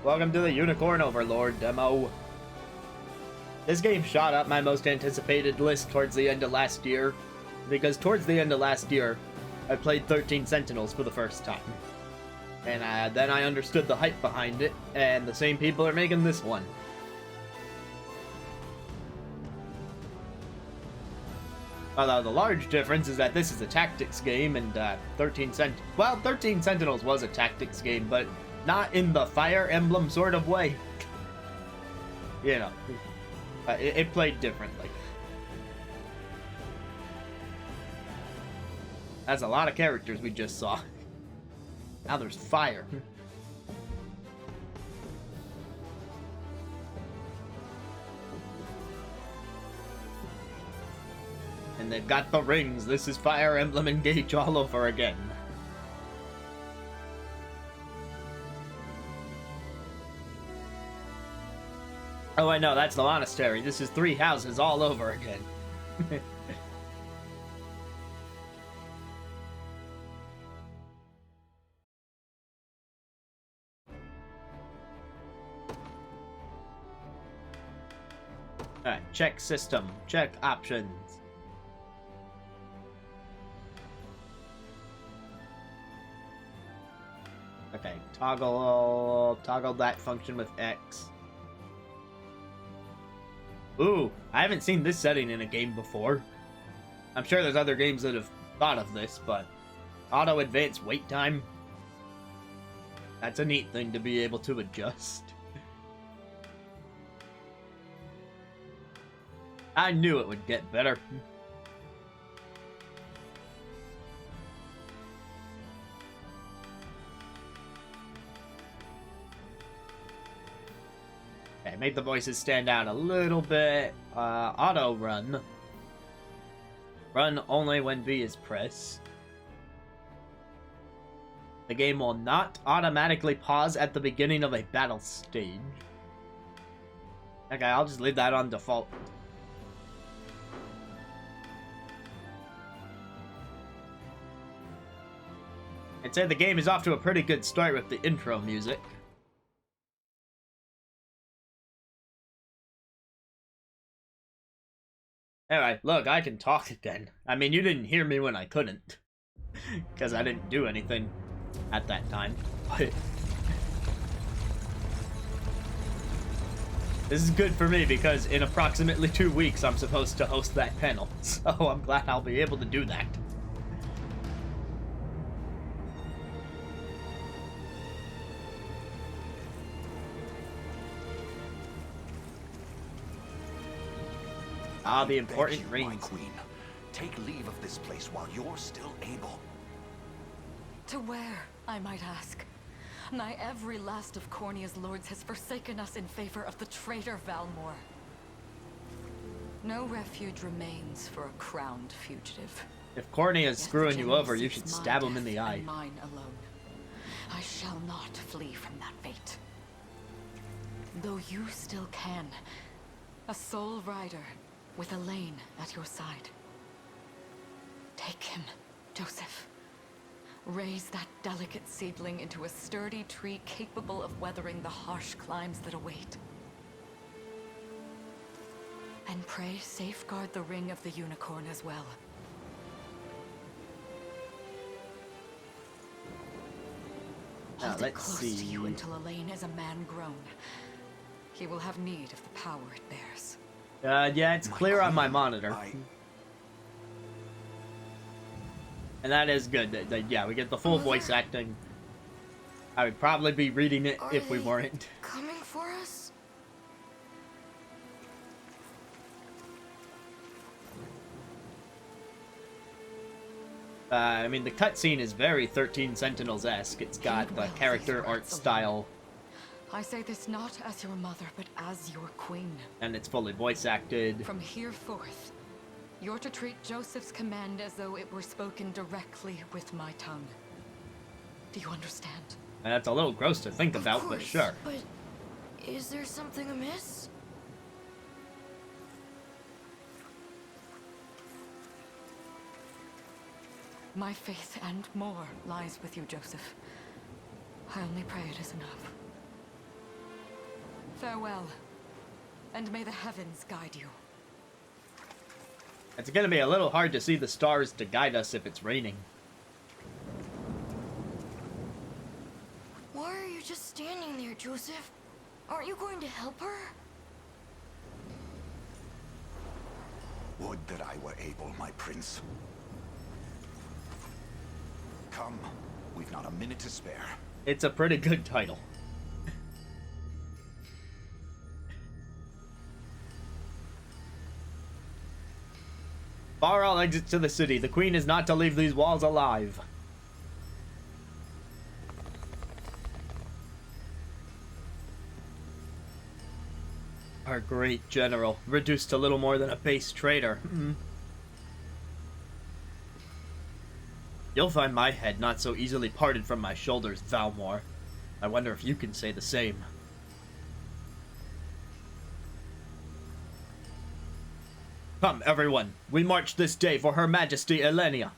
Welcome to the Unicorn Overlord demo. This game shot up my most anticipated list towards the end of last year, because towards the end of last year, I played 13 Sentinels for the first time. And then I understood the hype behind it, and the same people are making this one. Although the large difference is that this is a tactics game, and 13 Sentinels was a tactics game, but not in the Fire Emblem sort of way. You know, it played differently. That's a lot of characters we just saw. Now there's fire. And they've got the rings. This is Fire Emblem Engage all over again. Oh, I know, that's the monastery. This is 3 houses all over again. Alright, check system. Check options. Okay, toggle that function with X. Ooh, I haven't seen this setting in a game before. I'm sure there's other games that have thought of this, but auto advance wait time. That's a neat thing to be able to adjust. I knew it would get better. Okay, make the voices stand out a little bit. Auto run. Run only when B is pressed. The game will not automatically pause at the beginning of a battle stage. Okay, I'll just leave that on default. I'd say the game is off to a pretty good start with the intro music. Alright, look, I can talk again. I mean, you didn't hear me when I couldn't. Because I didn't do anything at that time. But this is good for me because in approximately 2 weeks I'm supposed to host that panel. So I'm glad I'll be able to do that. Ah, the important rings. Queen, take leave of this place while you're still able. To where, I might ask? Nigh every last of Cornea's lords has forsaken us in favor of the traitor Valmor. No refuge remains for a crowned fugitive. If Cornea is screwing you over, you should stab him in the eye. Mine alone. I shall not flee from that fate. Though you still can. A sole rider with Elaine at your side. Take him, Joseph. Raise that delicate seedling into a sturdy tree capable of weathering the harsh climes that await. And pray safeguard the ring of the unicorn as well. Hold it close to you until Elaine is a man grown. He will have need of the power it bears. Yeah, it's clear on my monitor. And that is good. Yeah, we get the full voice acting. I would probably be reading it if we weren't. Coming for us? I mean, the cutscene is very 13 Sentinels-esque. It's got the character art style. I say this not as your mother, but as your queen. And it's fully voice acted. From here forth, you're to treat Joseph's command as though it were spoken directly with my tongue. Do you understand? And that's a little gross to think about, but sure. But is there something amiss? My faith and more lies with you, Joseph. I only pray it is enough. Farewell, and may the heavens guide you. It's gonna be a little hard to see the stars to guide us if it's raining. Why are you just standing there, Joseph? Aren't you going to help her? Would that I were able, my prince. Come, we've not a minute to spare. It's a pretty good title. Bar all exits to the city. The queen is not to leave these walls alive. Our great general, reduced to little more than a base traitor. You'll find my head not so easily parted from my shoulders, Valmore. I wonder if you can say the same. Come, everyone. We march this day for Her Majesty Elenia.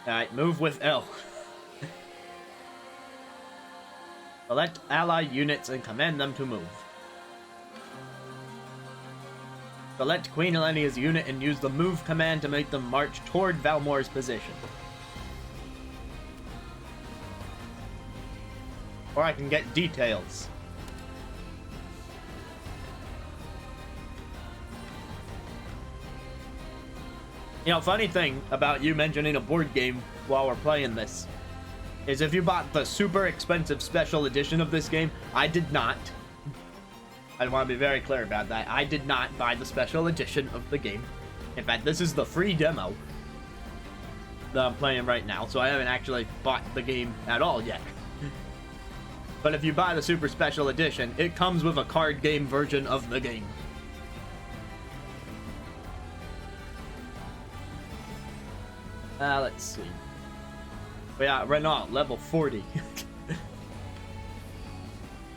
Alright, move with L. Select ally units and command them to move. Select Queen Elenia's unit and use the move command to make them march toward Valmore's position. Or I can get details. You know, funny thing about you mentioning a board game while we're playing this is if you bought the super expensive special edition of this game, I did not. I want to be very clear about that. I did not buy the special edition of the game. In fact, this is the free demo that I'm playing right now, so I haven't actually bought the game at all yet. But if you buy the super special edition, it comes with a card game version of the game. Let's see. We got Renault, level 40.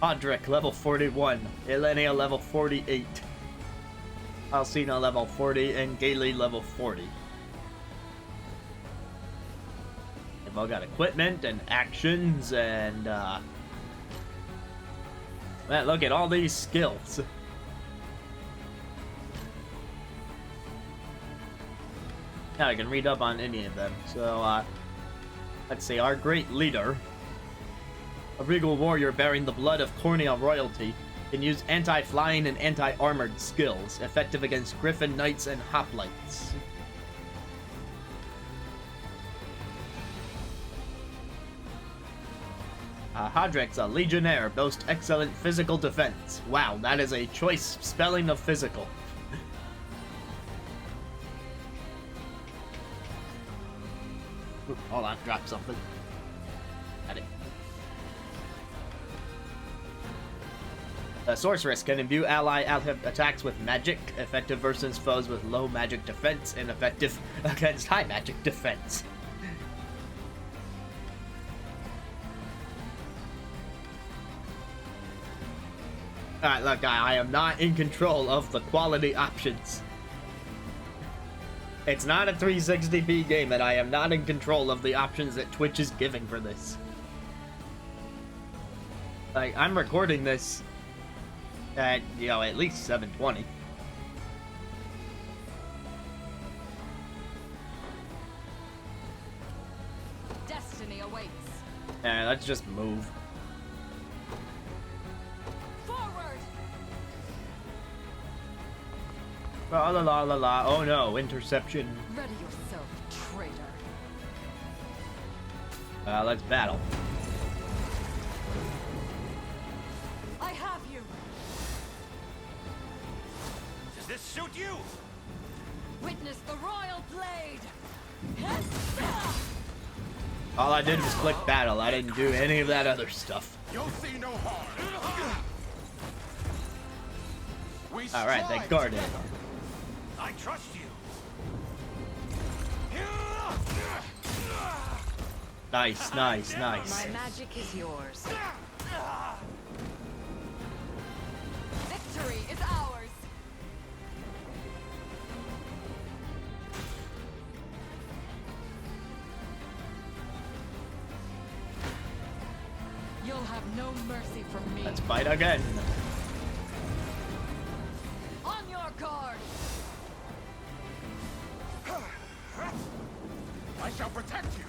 Podrick, level 41. Elenia, level 48. Alcina, level 40. And Gailey, level 40. They've all got equipment and actions and, man, look at all these skills. Yeah, I can read up on any of them. So, let's see. Our great leader, a regal warrior bearing the blood of Cornea royalty, can use anti-flying and anti-armored skills, effective against Griffin Knights and Hoplites. Hodrick's a legionnaire, boasts excellent physical defense. Wow, that is a choice spelling of physical. Ooh, hold on, drop something. Got it. The sorceress can imbue ally attacks with magic, effective versus foes with low magic defense, and effective against high magic defense. Alright, look, I am not in control of the quality options. It's not a 360p game, and I am not in control of the options that Twitch is giving for this. Like, I'm recording this at, you know, at least 720. Destiny awaits. Alright, let's just move. La la la la la. Oh no, interception. Ready yourself, traitor. Let's battle. I have you. Does this suit you? Witness the royal blade. All I did was click battle. I didn't do any of that other stuff. You'll see no harm. Alright, they guarded. I trust you. Nice, nice, nice. My magic is yours. Victory is ours. No mercy from me. Let's fight again. On your guard. I shall protect you.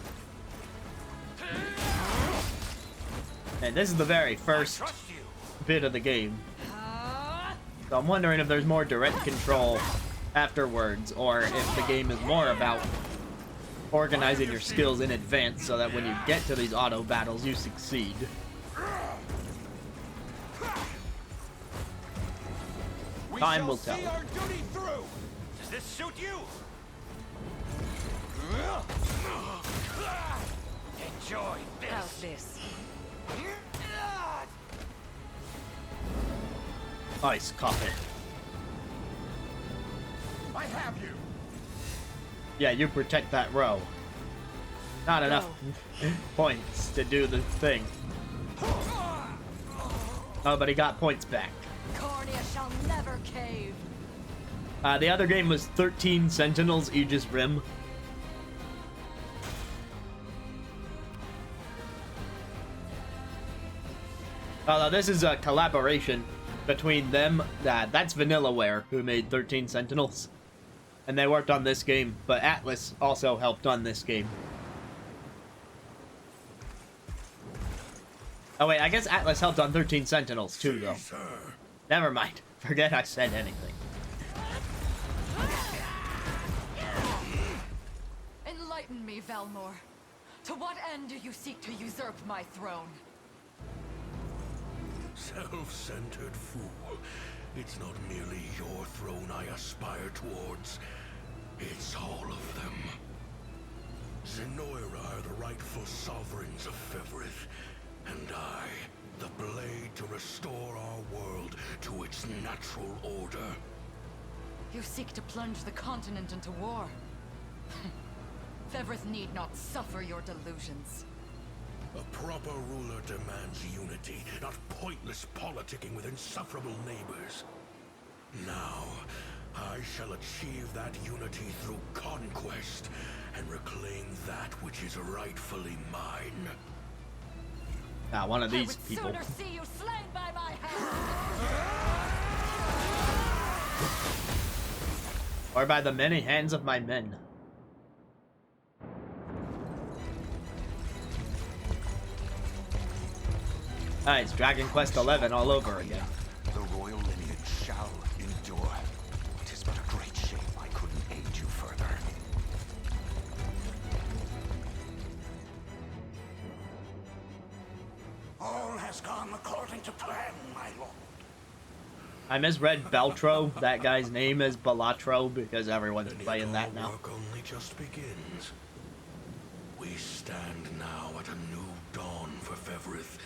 And this is the very I first trust you. bit of the game. So I'm wondering if there's more direct control afterwards, or if the game is more about organizing your skills in advance so that when you get to these auto battles, you succeed. Time will tell. See our duty through. Does this suit you? Enjoy How's this. this? Ice coffin. I have you. Yeah, you protect that row. Not enough points to do the thing. Oh, but he got points back. Cornea shall never cave. The other game was 13 Sentinels Aegis Rim. Although this is a collaboration between them, that's Vanillaware, who made 13 Sentinels. And they worked on this game, but Atlas also helped on this game. Oh wait, I guess Atlas helped on 13 Sentinels too, though. Never mind. Forget I said anything. Enlighten me, Valmor. To what end do you seek to usurp my throne? Self-centered fool. It's not merely your throne I aspire towards. It's all of them. Zenoira are the rightful sovereigns of Fevrith, and I, the blade to restore our world to its natural order. You seek to plunge the continent into war. Fevrith need not suffer your delusions. A proper ruler demands unity, not pointless politicking with insufferable neighbors. Now, I shall achieve that unity through conquest and reclaim that which is rightfully mine. Now, one of these people. I would sooner see you slain by my hand. Or by the many hands of my men. Alright, it's Dragon Quest XI all over again. The royal lineage shall endure. 'Tis but a great shame I couldn't aid you further. All has gone according to plan, my lord. I misread Beltro. That guy's name is Balatro because everyone's playing that now. Work only just begins. We stand now at a new dawn for Fevrith,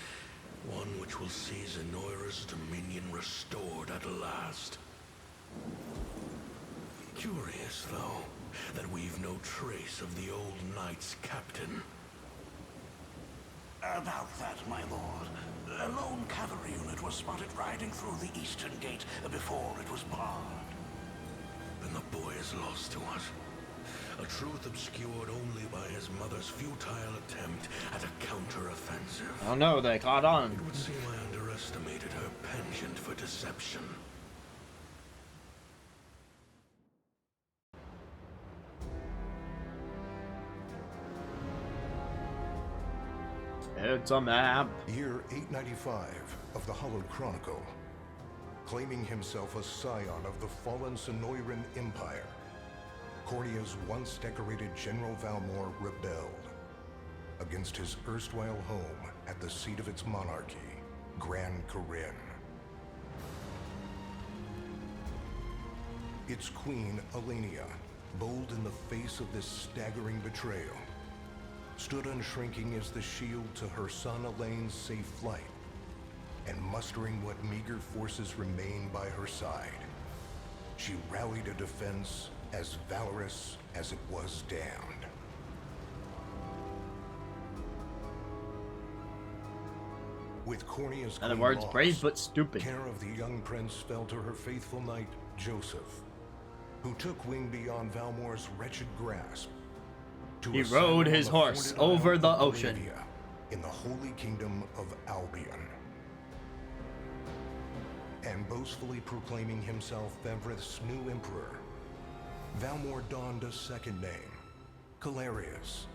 one which will see Zenoira's dominion restored at last. Curious, though, that we've no trace of the old knight's captain. About that, my lord. A lone cavalry unit was spotted riding through the eastern gate before it was barred. Then the boy is lost to us. A truth obscured only by his mother's futile attempt at a counter-offensive. Oh no, they caught on. It would seem I underestimated her penchant for deception. It's a map. Year 895 of the Hallowed Chronicle. Claiming himself a scion of the fallen Sonoran Empire, Cornea's once decorated General Valmor rebelled against his erstwhile home at the seat of its monarchy, Gran Corinne. Its queen, Elenia, bold in the face of this staggering betrayal, stood unshrinking as the shield to her son Elaine's safe flight, and mustering what meager forces remained by her side, she rallied a defense as valorous as it was damned. With Cornea's In other queen words, lost, brave but stupid. care of the young prince fell to her faithful knight, Joseph, who took wing beyond Valmor's wretched grasp. To He ascend rode on his the horse forted over island the of ocean. Bolivia in the Holy Kingdom of Albion. And boastfully proclaiming himself Fevrith's new emperor, Valmor donned a second name, Calarius,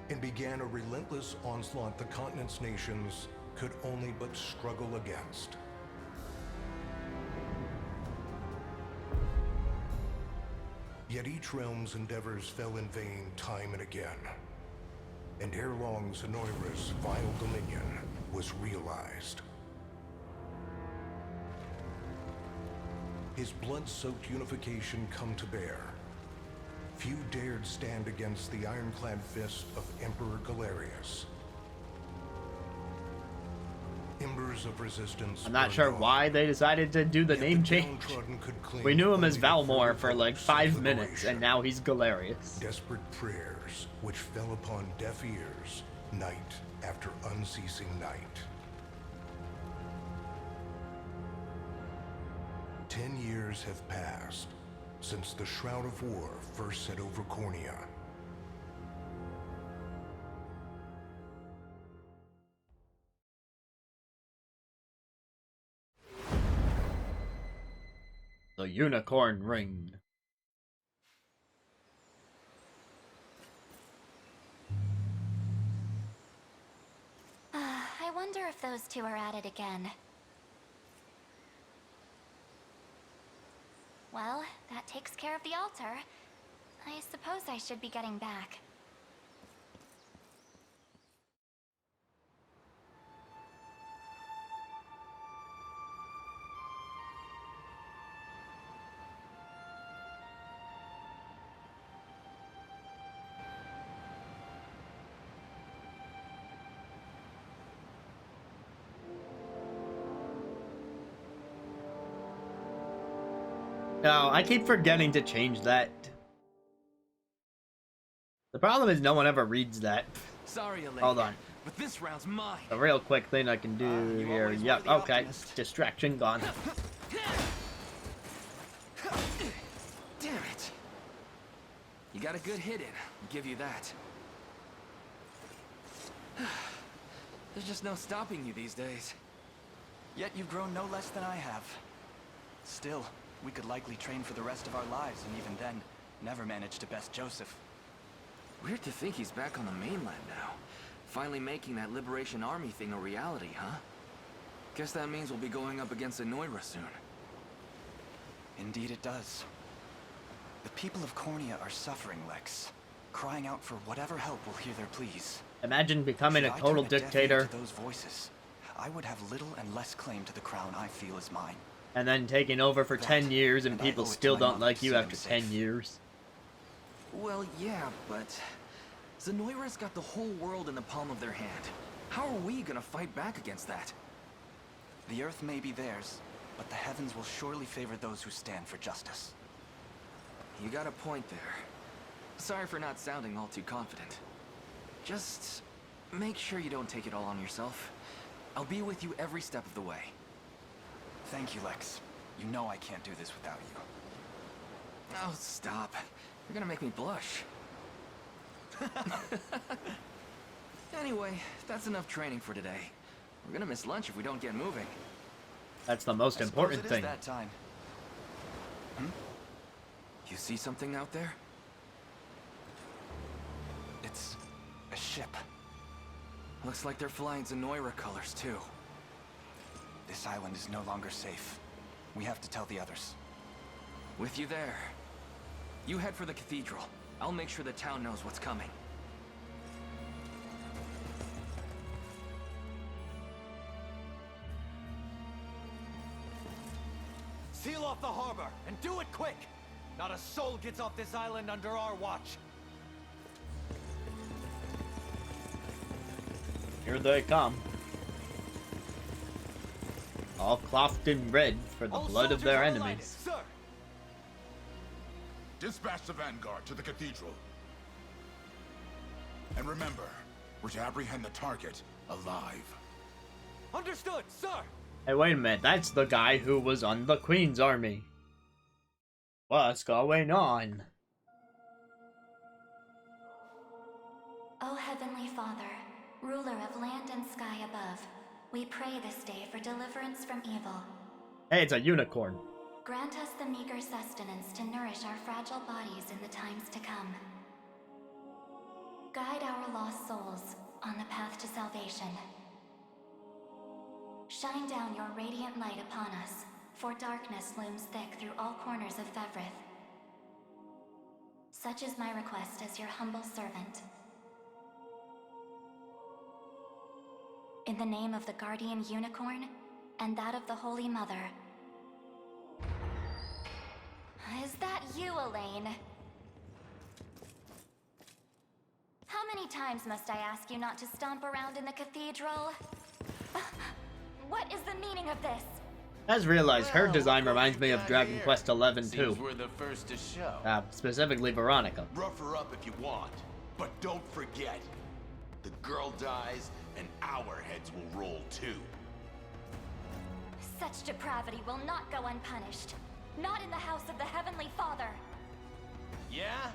and began a relentless onslaught the continent's nations could only but struggle against. Yet each realm's endeavors fell in vain time and again, and ere long Zenoira's vile dominion was realized. His blood-soaked unification come to bear. Few dared stand against the ironclad fist of Emperor Galerius. Embers of resistance. I'm not sure why they decided to do the name change. We knew him as Valmor for like 5 minutes, and now he's Galerius. Desperate prayers which fell upon deaf ears, night after unceasing night. 10 years have passed since the Shroud of War first set over Cornea. The Unicorn Ring. I wonder if those two are at it again. Well, that takes care of the altar. I suppose I should be getting back. No, I keep forgetting to change that. The problem is no one ever reads that. Sorry, Elaine, Hold on. but this round's mine. A real quick thing I can do You here. always Yep, were the okay. optimist. Distraction gone. Damn it. You got a good hit in, I'll give you that. There's just no stopping you these days. Yet you've grown no less than I have. Still, we could likely train for the rest of our lives, and even then, never manage to best Joseph. Weird to think he's back on the mainland now. Finally making that Liberation Army thing a reality, huh? Guess that means we'll be going up against Zenoira soon. Indeed it does. The people of Cornea are suffering, Lex. Crying out for whatever help will hear their pleas. Imagine becoming a Should I total turn a deaf ear dictator to those voices, I would have little and less claim to the crown I feel is mine. and then taking over for 10 years and and I people owe it to still my don't mother like to you see after them 10 safe. years. Well, yeah, but Zenoira's got the whole world in the palm of their hand. How are we gonna fight back against that? The earth may be theirs, but the heavens will surely favor those who stand for justice. You got a point there. Sorry for not sounding all too confident. Just make sure you don't take it all on yourself. I'll be with you every step of the way. Thank you, Lex. You know I can't do this without you. Oh, stop. You're gonna make me blush. Anyway, that's enough training for today. We're gonna miss lunch if we don't get moving. That's the most I suppose important it is thing. that time. You see something out there? It's a ship. Looks like they're flying Zenoira colors, too. This island is no longer safe. We have to tell the others. With you there. You head for the cathedral. I'll make sure the town knows what's coming. Seal off the harbor, and do it quick! Not a soul gets off this island under our watch. Here they come. All clothed in red for the All blood of soldiers their are alighted, enemies. Sir! Dispatch the vanguard to the cathedral. And remember, we're to apprehend the target alive. Understood, sir! Hey, wait a minute. That's the guy who was on the Queen's army. What's going on? O Heavenly Father, ruler of land and sky above, we pray this day for deliverance from evil. Hey, it's a unicorn. Grant us the meager sustenance to nourish our fragile bodies in the times to come. Guide our lost souls on the path to salvation. Shine down your radiant light upon us, for darkness looms thick through all corners of Fevrith. Such is my request as your humble servant. In the name of the Guardian Unicorn, and that of the Holy Mother. Is that you, Elaine? How many times must I ask you not to stomp around in the cathedral? What is the meaning of this? As realized, her design reminds me of Dragon Quest XI too. We're the first to show. Specifically Veronica. Rough her up if you want, but don't forget, the girl dies and our heads will roll too. Such depravity will not go unpunished. Not in the house of the Heavenly Father. Yeah?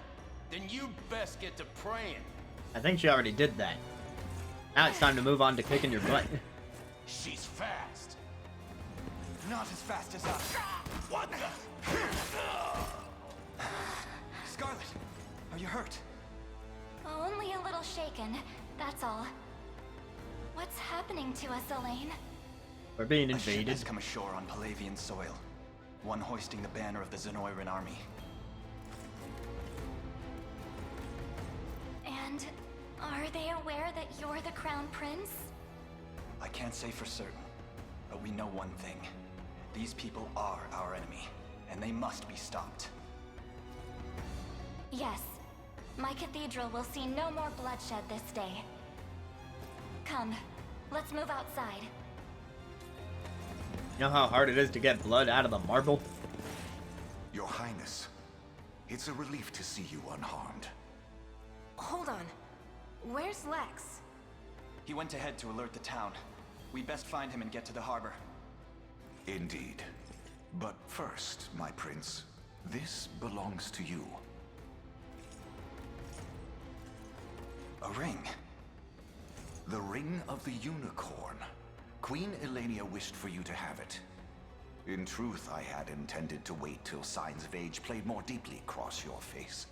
Then you best get to praying. I think she already did that. Now it's time to move on to kicking your butt. She's fast. Not as fast as us. What the? Scarlet, are you hurt? Only a little shaken, that's all. What's happening to us, Elaine? We're being A ship invaded. has come ashore on Palavian soil. One hoisting the banner of the Zenoiran army. And are they aware that you're the Crown Prince? I can't say for certain, but we know one thing. These people are our enemy, and they must be stopped. Yes. My cathedral will see no more bloodshed this day. Come, let's move outside. You know how hard it is to get blood out of the marble? Your Highness, it's a relief to see you unharmed. Hold on. Where's Lex? He went ahead to alert the town. We best find him and get to the harbor. Indeed. But first, my prince, this belongs to you. A ring. The Ring of the Unicorn. Queen Elenia wished for you to have it. In truth, I had intended to wait till signs of age played more deeply across your face.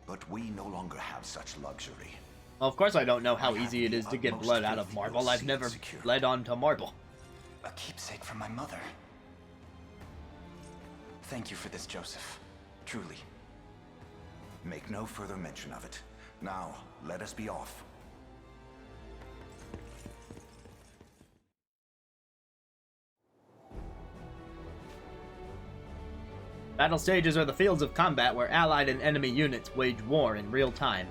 But we no longer have such luxury. Well, of course I don't know how easy it is to get blood out of marble. I've never bled onto marble. A keepsake from my mother. Thank you for this, Joseph. Truly. Make no further mention of it. Now, let us be off. Battle stages are the fields of combat where allied and enemy units wage war in real time.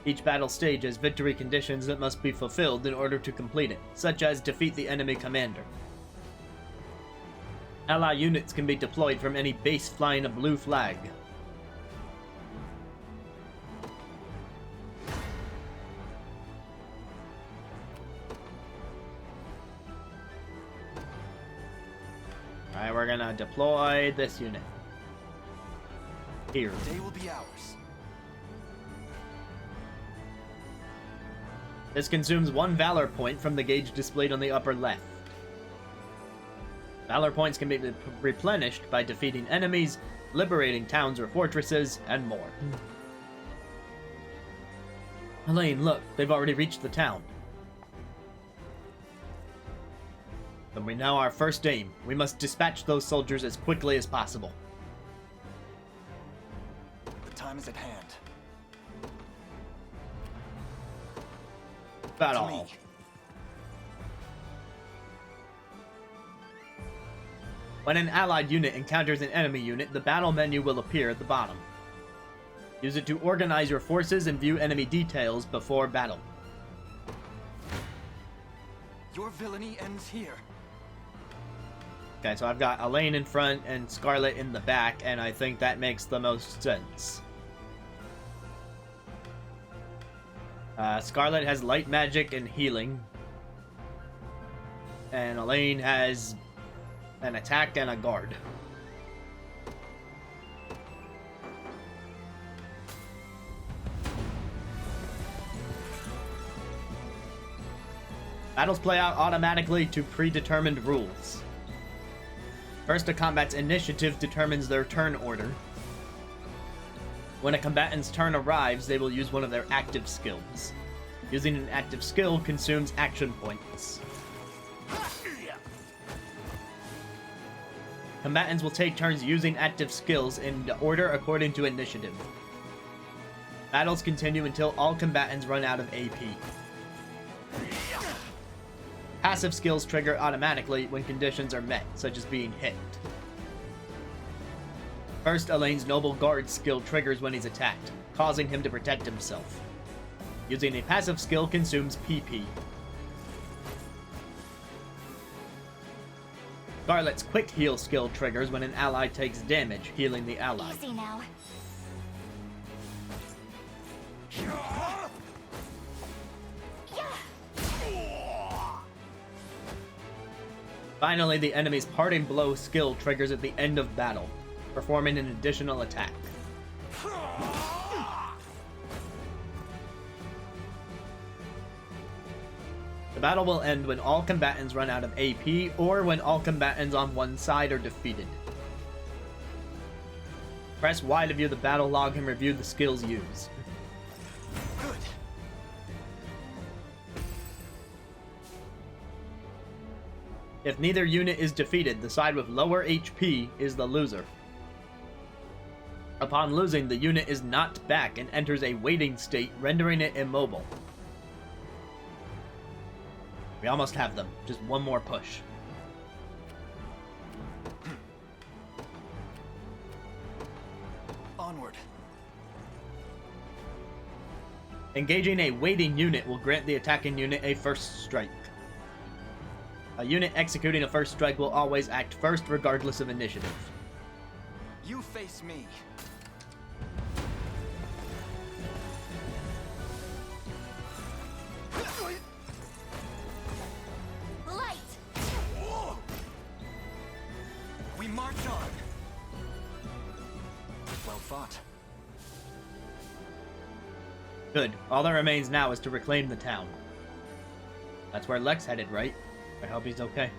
Each battle stage has victory conditions that must be fulfilled in order to complete it, such as defeat the enemy commander. Ally units can be deployed from any base flying a blue flag. Alright, we're gonna deploy this unit. Here. The day will be ours. This consumes 1 Valor point from the gauge displayed on the upper left. Valor points can be replenished by defeating enemies, liberating towns or fortresses, and more. Elaine, look, they've already reached the town. Then we know our first aim. We must dispatch those soldiers as quickly as possible. The time is at hand. Battle. When an allied unit encounters an enemy unit, the battle menu will appear at the bottom. Use it to organize your forces and view enemy details before battle. Your villainy ends here. Okay, so I've got Elaine in front and Scarlet in the back, and I think that makes the most sense. Scarlet has light magic and healing. And Elaine has an attack and a guard. Battles play out automatically to predetermined rules. First, a combat's initiative determines their turn order. When a combatant's turn arrives, they will use one of their active skills. Using an active skill consumes action points. Combatants will take turns using active skills in order according to initiative. Battles continue until all combatants run out of AP. Passive skills trigger automatically when conditions are met, such as being hit. First, Elaine's Noble Guard skill triggers when he's attacked, causing him to protect himself. Using a passive skill consumes PP. Scarlet's Quick Heal skill triggers when an ally takes damage, healing the ally. Easy now. Finally, the enemy's Parting Blow skill triggers at the end of battle, performing an additional attack. The battle will end when all combatants run out of AP, or when all combatants on one side are defeated. Press Y to view the battle log and review the skills used. Good. If neither unit is defeated, the side with lower HP is the loser. Upon losing, the unit is knocked back and enters a waiting state, rendering it immobile. We almost have them. Just one more push. Onward. Engaging a waiting unit will grant the attacking unit a first strike. A unit executing a first strike will always act first, regardless of initiative. You face me. Light! We march on. Well fought. Good. All that remains now is to reclaim the town. That's where Lex headed, right? I hope he's okay.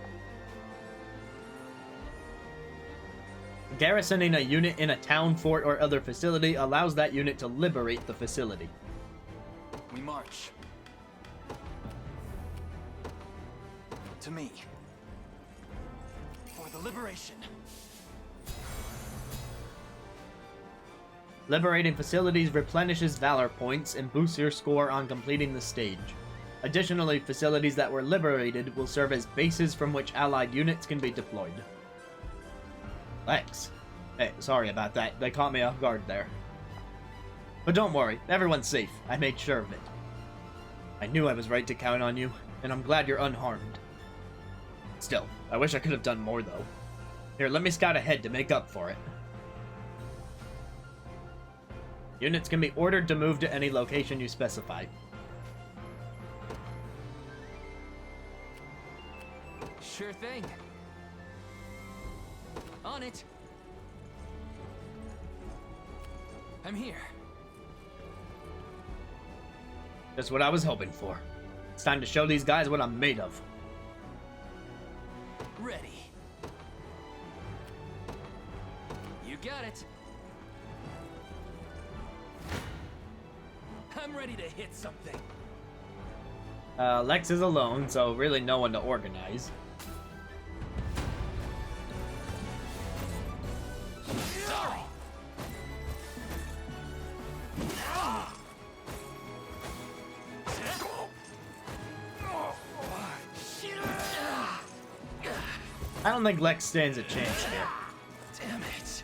Garrisoning a unit in a town, fort, or other facility allows that unit to liberate the facility. We march. To me. For the liberation. Liberating facilities replenishes valor points and boosts your score on completing the stage. Additionally, facilities that were liberated will serve as bases from which allied units can be deployed. Lex. Hey, sorry about that. They caught me off guard there. But don't worry, everyone's safe. I made sure of it. I knew I was right to count on you, and I'm glad you're unharmed. Still, I wish I could have done more, though. Here, let me scout ahead to make up for it. Units can be ordered to move to any location you specify. Sure thing. On it. I'm here. Just what I was hoping for. It's time to show these guys what I'm made of. Ready. You got it. I'm ready to hit something. Lex is alone, so really no one to organize. I don't think Lex stands a chance here. Damn it.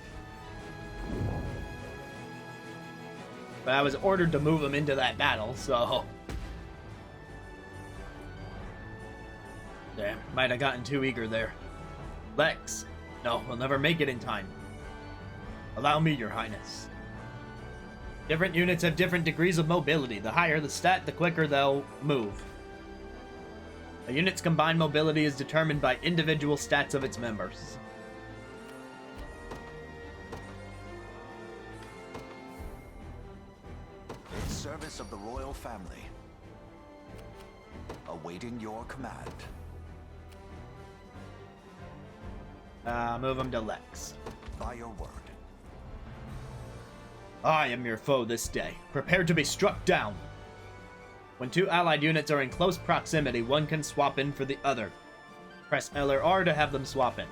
But I was ordered to move him into that battle, so... Damn, might have gotten too eager there. Lex. No, we'll never make it in time. Allow me, Your Highness. Different units have different degrees of mobility. The higher the stat, the quicker they'll move. A unit's combined mobility is determined by individual stats of its members. In service of the royal family. Awaiting your command. Move him to Lex. By your word. I am your foe this day. Prepare to be struck down. When two allied units are in close proximity, one can swap in for the other. Press L or R to have them swap in.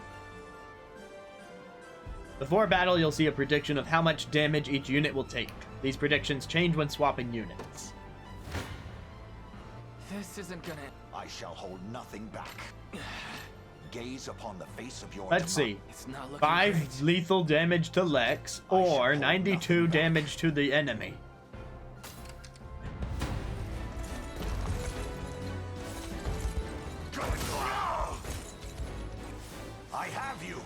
Before battle, you'll see a prediction of how much damage each unit will take. These predictions change when swapping units. This isn't gonna... I shall hold nothing back. Gaze upon the face of your Let's see. It's not looking 5 great. lethal damage to Lex, or 92 damage to the enemy. I have you.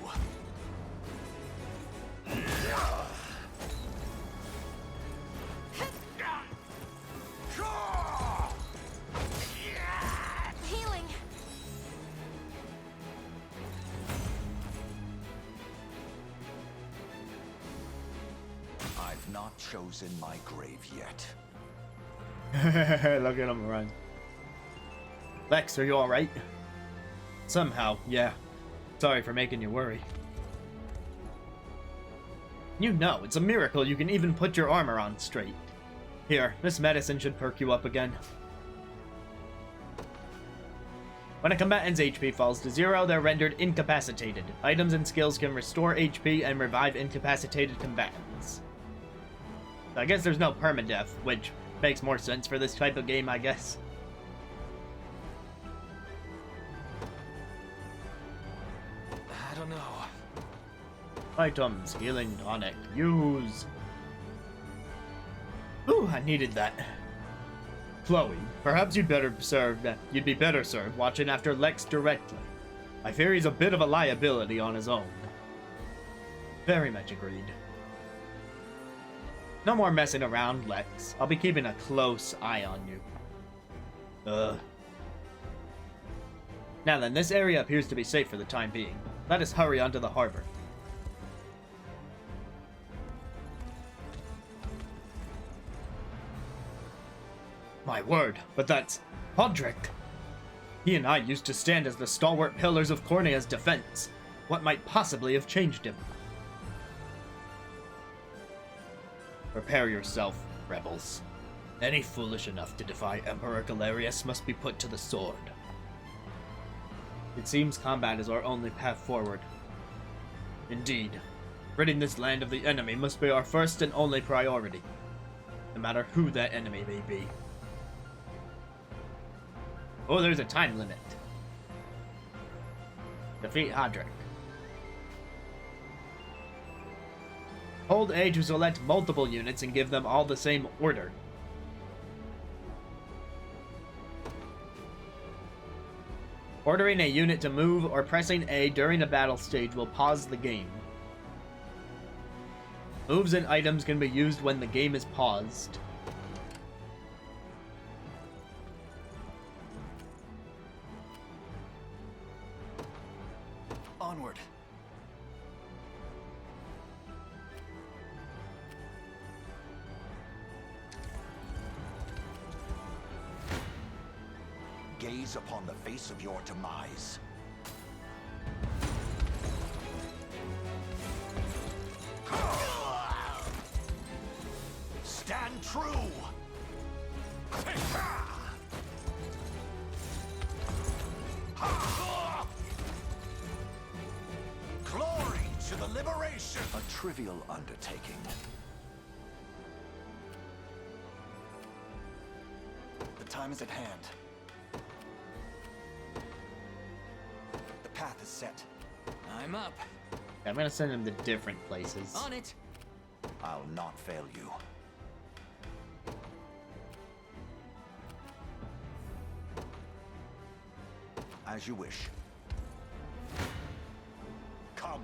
Healing. I've not chosen my grave yet. Look at him run. Lex, are you alright? Somehow, yeah. Sorry for making you worry. You know, it's a miracle you can even put your armor on straight. Here, this medicine should perk you up again. When a combatant's HP falls to 0, they're rendered incapacitated. Items and skills can restore HP and revive incapacitated combatants. I guess there's no permadeath, which makes more sense for this type of game, I guess. I don't know. Items, healing tonic, use. Ooh, I needed that. Chloe, perhaps you'd be better served watching after Lex directly. I fear he's a bit of a liability on his own. Very much agreed. No more messing around, Lex. I'll be keeping a close eye on you. Now then, this area appears to be safe for the time being. Let us hurry onto the harbor. My word, but that's Podrick. He and I used to stand as the stalwart pillars of Cornea's defense. What might possibly have changed him? Prepare yourself, rebels. Any foolish enough to defy Emperor Galerius must be put to the sword. It seems combat is our only path forward. Indeed, ridding this land of the enemy must be our first and only priority, no matter who that enemy may be. Oh, there's a time limit. Defeat Podrick. Hold A to select multiple units and give them all the same order. Ordering a unit to move or pressing A during a battle stage will pause the game. Moves and items can be used when the game is paused. Onward. Gaze upon the face of your demise. Stand true! Glory to the liberation! A trivial undertaking. The time is at hand. The path is set. I'm up. I'm gonna send him to different places. On it. I'll not fail you. As you wish. Come.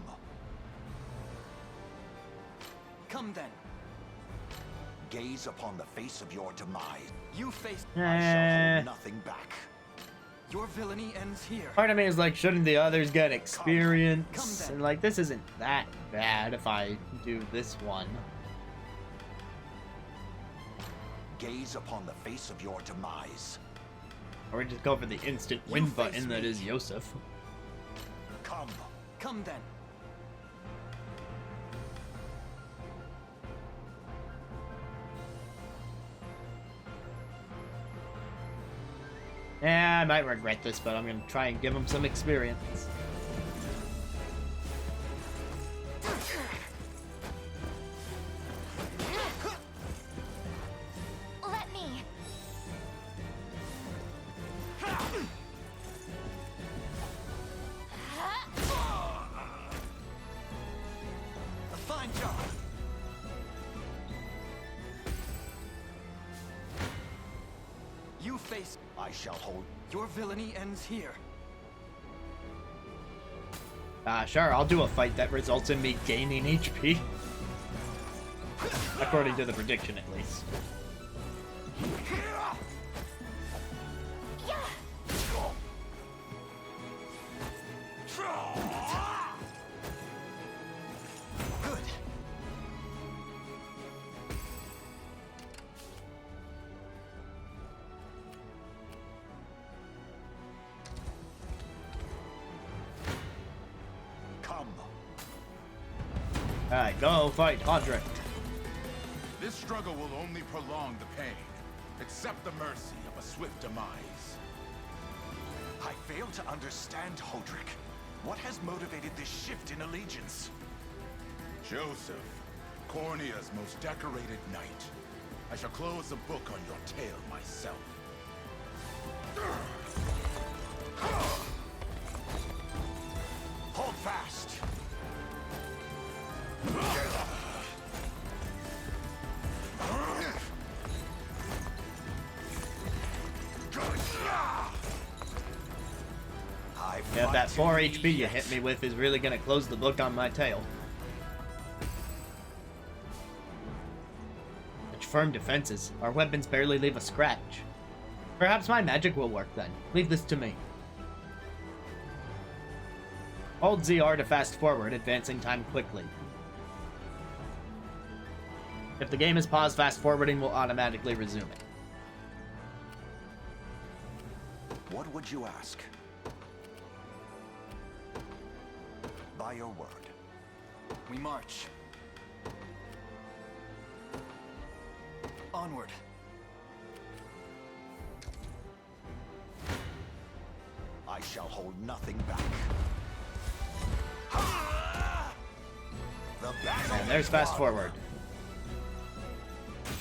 Come then. Gaze upon the face of your demise. You face. I shall hold nothing back. Your villainy ends here. Part of me is like, shouldn't the others get Come experience? then. And like, this isn't that bad if I do this one. Gaze upon the face of your demise. Or just go for the instant win button that is Yosef. Come then. Yeah, I might regret this, but I'm gonna try and give him some experience. Let me. A fine job. You face. I shall hold. Your villainy ends here. Sure, I'll do a fight that results in me gaining HP. According to the prediction, at least. Good. Alright, go fight Hodrick. This struggle will only prolong the pain. Accept the mercy of a swift demise. I fail to understand, Hodrick. What has motivated this shift in allegiance? Joseph, Cornea's most decorated knight. I shall close the book on your tale myself. Hold fast! Yeah, that 4 HP you hit me with is really gonna close the book on my tail. Such firm defenses. Our weapons barely leave a scratch. Perhaps my magic will work then. Leave this to me. Hold ZR to fast forward, advancing time quickly. If the game is paused, fast forwarding will automatically resume it. What would you ask? By your word. We march. Onward. I shall hold nothing back. The battle. And there's fast forward.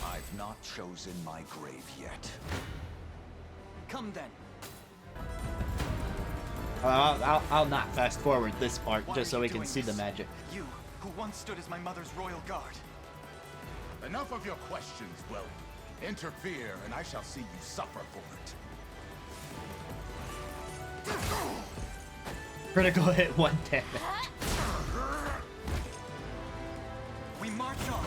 I've not chosen my grave yet. Come then. I'll not fast forward this part Why just are so you we can doing see the this? magic. You, who once stood as my mother's royal guard. Enough of your questions, Will. Interfere, and I shall see you suffer for it. Critical hit 1 damage. We march on.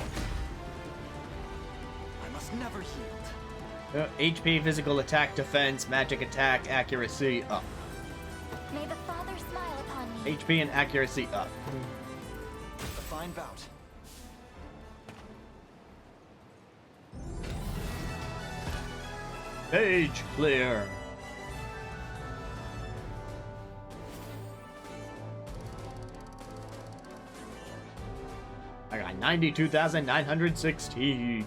I must never yield. HP, physical attack, defense, magic attack, accuracy, up. May the Father smile upon me. HP and accuracy up. A fine bout. Page clear. I got 92,916.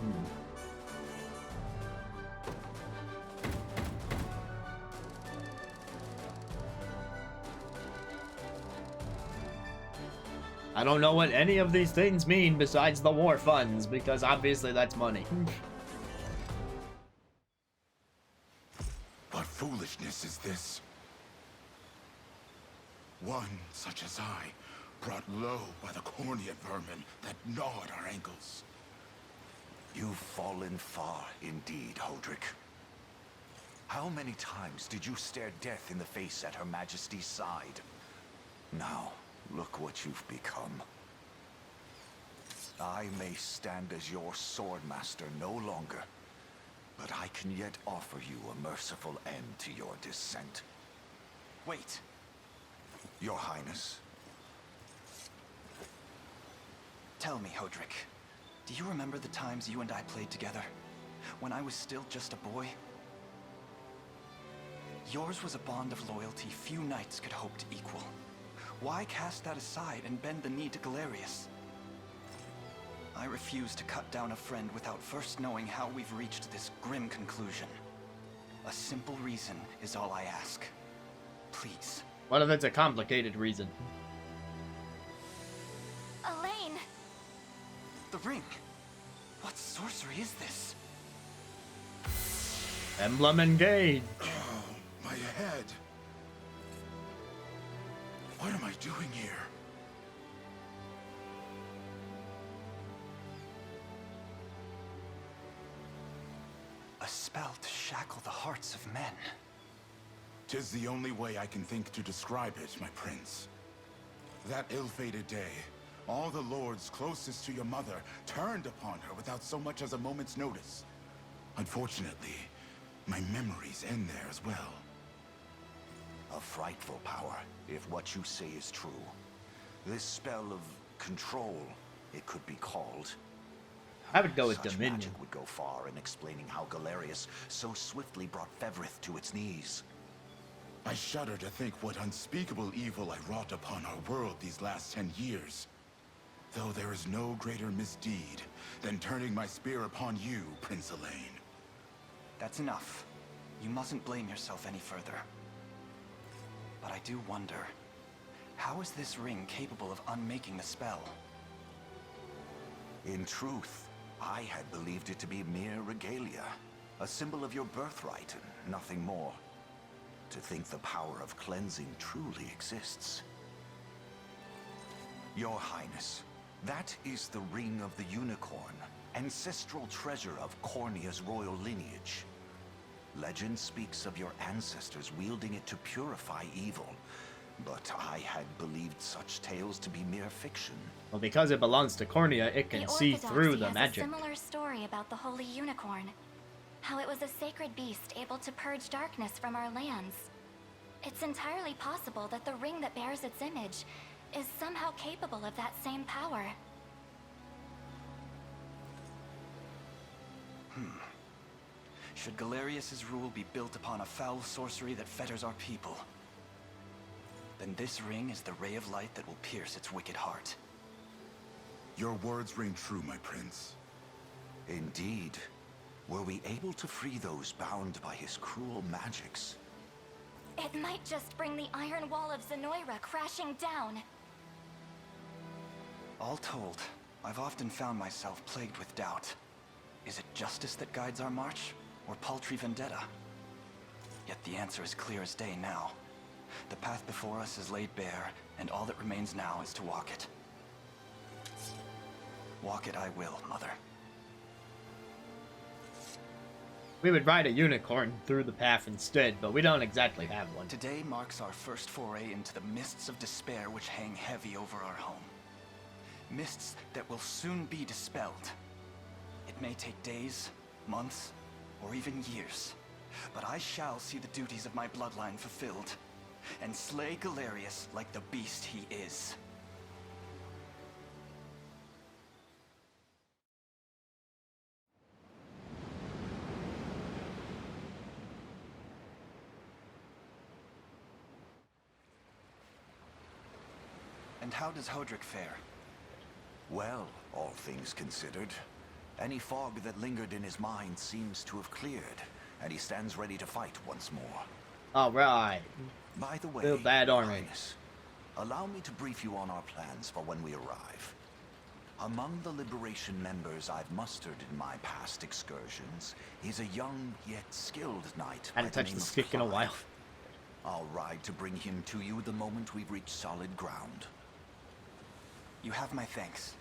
I don't know what any of these things mean besides the war funds, because obviously that's money. What foolishness is this? One such as I, brought low by the cornea vermin that gnawed our ankles. You've fallen far indeed, Hodrick. How many times did you stare death in the face at Her Majesty's side? Now, look what you've become. I may stand as your swordmaster no longer, but I can yet offer you a merciful end to your descent. Wait. Your Highness. Tell me, Hodrick, do you remember the times you and I played together? When I was still just a boy? Yours was a bond of loyalty few knights could hope to equal. Why cast that aside and bend the knee to Galerius? I refuse to cut down a friend without first knowing how we've reached this grim conclusion. A simple reason is all I ask. Please. What if it's a complicated reason? Elaine! The ring. What sorcery is this? Emblem engaged. Oh, my head. What am I doing here? A spell to shackle the hearts of men. 'Tis the only way I can think to describe it, my prince. That ill-fated day, all the lords closest to your mother turned upon her without so much as a moment's notice. Unfortunately, my memories end there as well. A frightful power, if what you say is true. This spell of control, it could be called. I would go with Such Dominion. magic would go far in explaining how Galerius so swiftly brought Fevrith to its knees. I shudder to think what unspeakable evil I wrought upon our world these last 10 years. Though there is no greater misdeed than turning my spear upon you, Prince Elaine. That's enough. You mustn't blame yourself any further. But I do wonder, how is this ring capable of unmaking the spell? In truth, I had believed it to be mere regalia, a symbol of your birthright and nothing more. To think the power of cleansing truly exists. Your Highness, that is the Ring of the Unicorn, ancestral treasure of Cornea's royal lineage. Legend speaks of your ancestors wielding it to purify evil, but I had believed such tales to be mere fiction. Well, because it belongs to Cornea, it can see through the magic. Has a similar story about the Holy Unicorn. How it was a sacred beast able to purge darkness from our lands. It's entirely possible that the ring that bears its image is somehow capable of that same power. Should Galerius's rule be built upon a foul sorcery that fetters our people, then this ring is the ray of light that will pierce its wicked heart. Your words ring true, my prince. Indeed. Were we able to free those bound by his cruel magics? It might just bring the Iron Wall of Zenoira crashing down. All told, I've often found myself plagued with doubt. Is it justice that guides our march, or paltry vendetta? Yet the answer is clear as day now. The path before us is laid bare, and all that remains now is to walk it. Walk it I will, Mother. We would ride a unicorn through the path instead, but we don't exactly have one. Today marks our first foray into the mists of despair which hang heavy over our home. Mists that will soon be dispelled. It may take days, months, or even years, but I shall see the duties of my bloodline fulfilled, and slay Galerius like the beast he is. And how does Hodrick fare? Well, all things considered, any fog that lingered in his mind seems to have cleared, and he stands ready to fight once more. Alright. By the way, Feel bad army. Highness, allow me to brief you on our plans for when we arrive. Among the Liberation members I've mustered in my past excursions is a young yet skilled knight. I hadn't touched the stick in a while. I'll ride to bring him to you the moment we've reached solid ground. You have my thanks.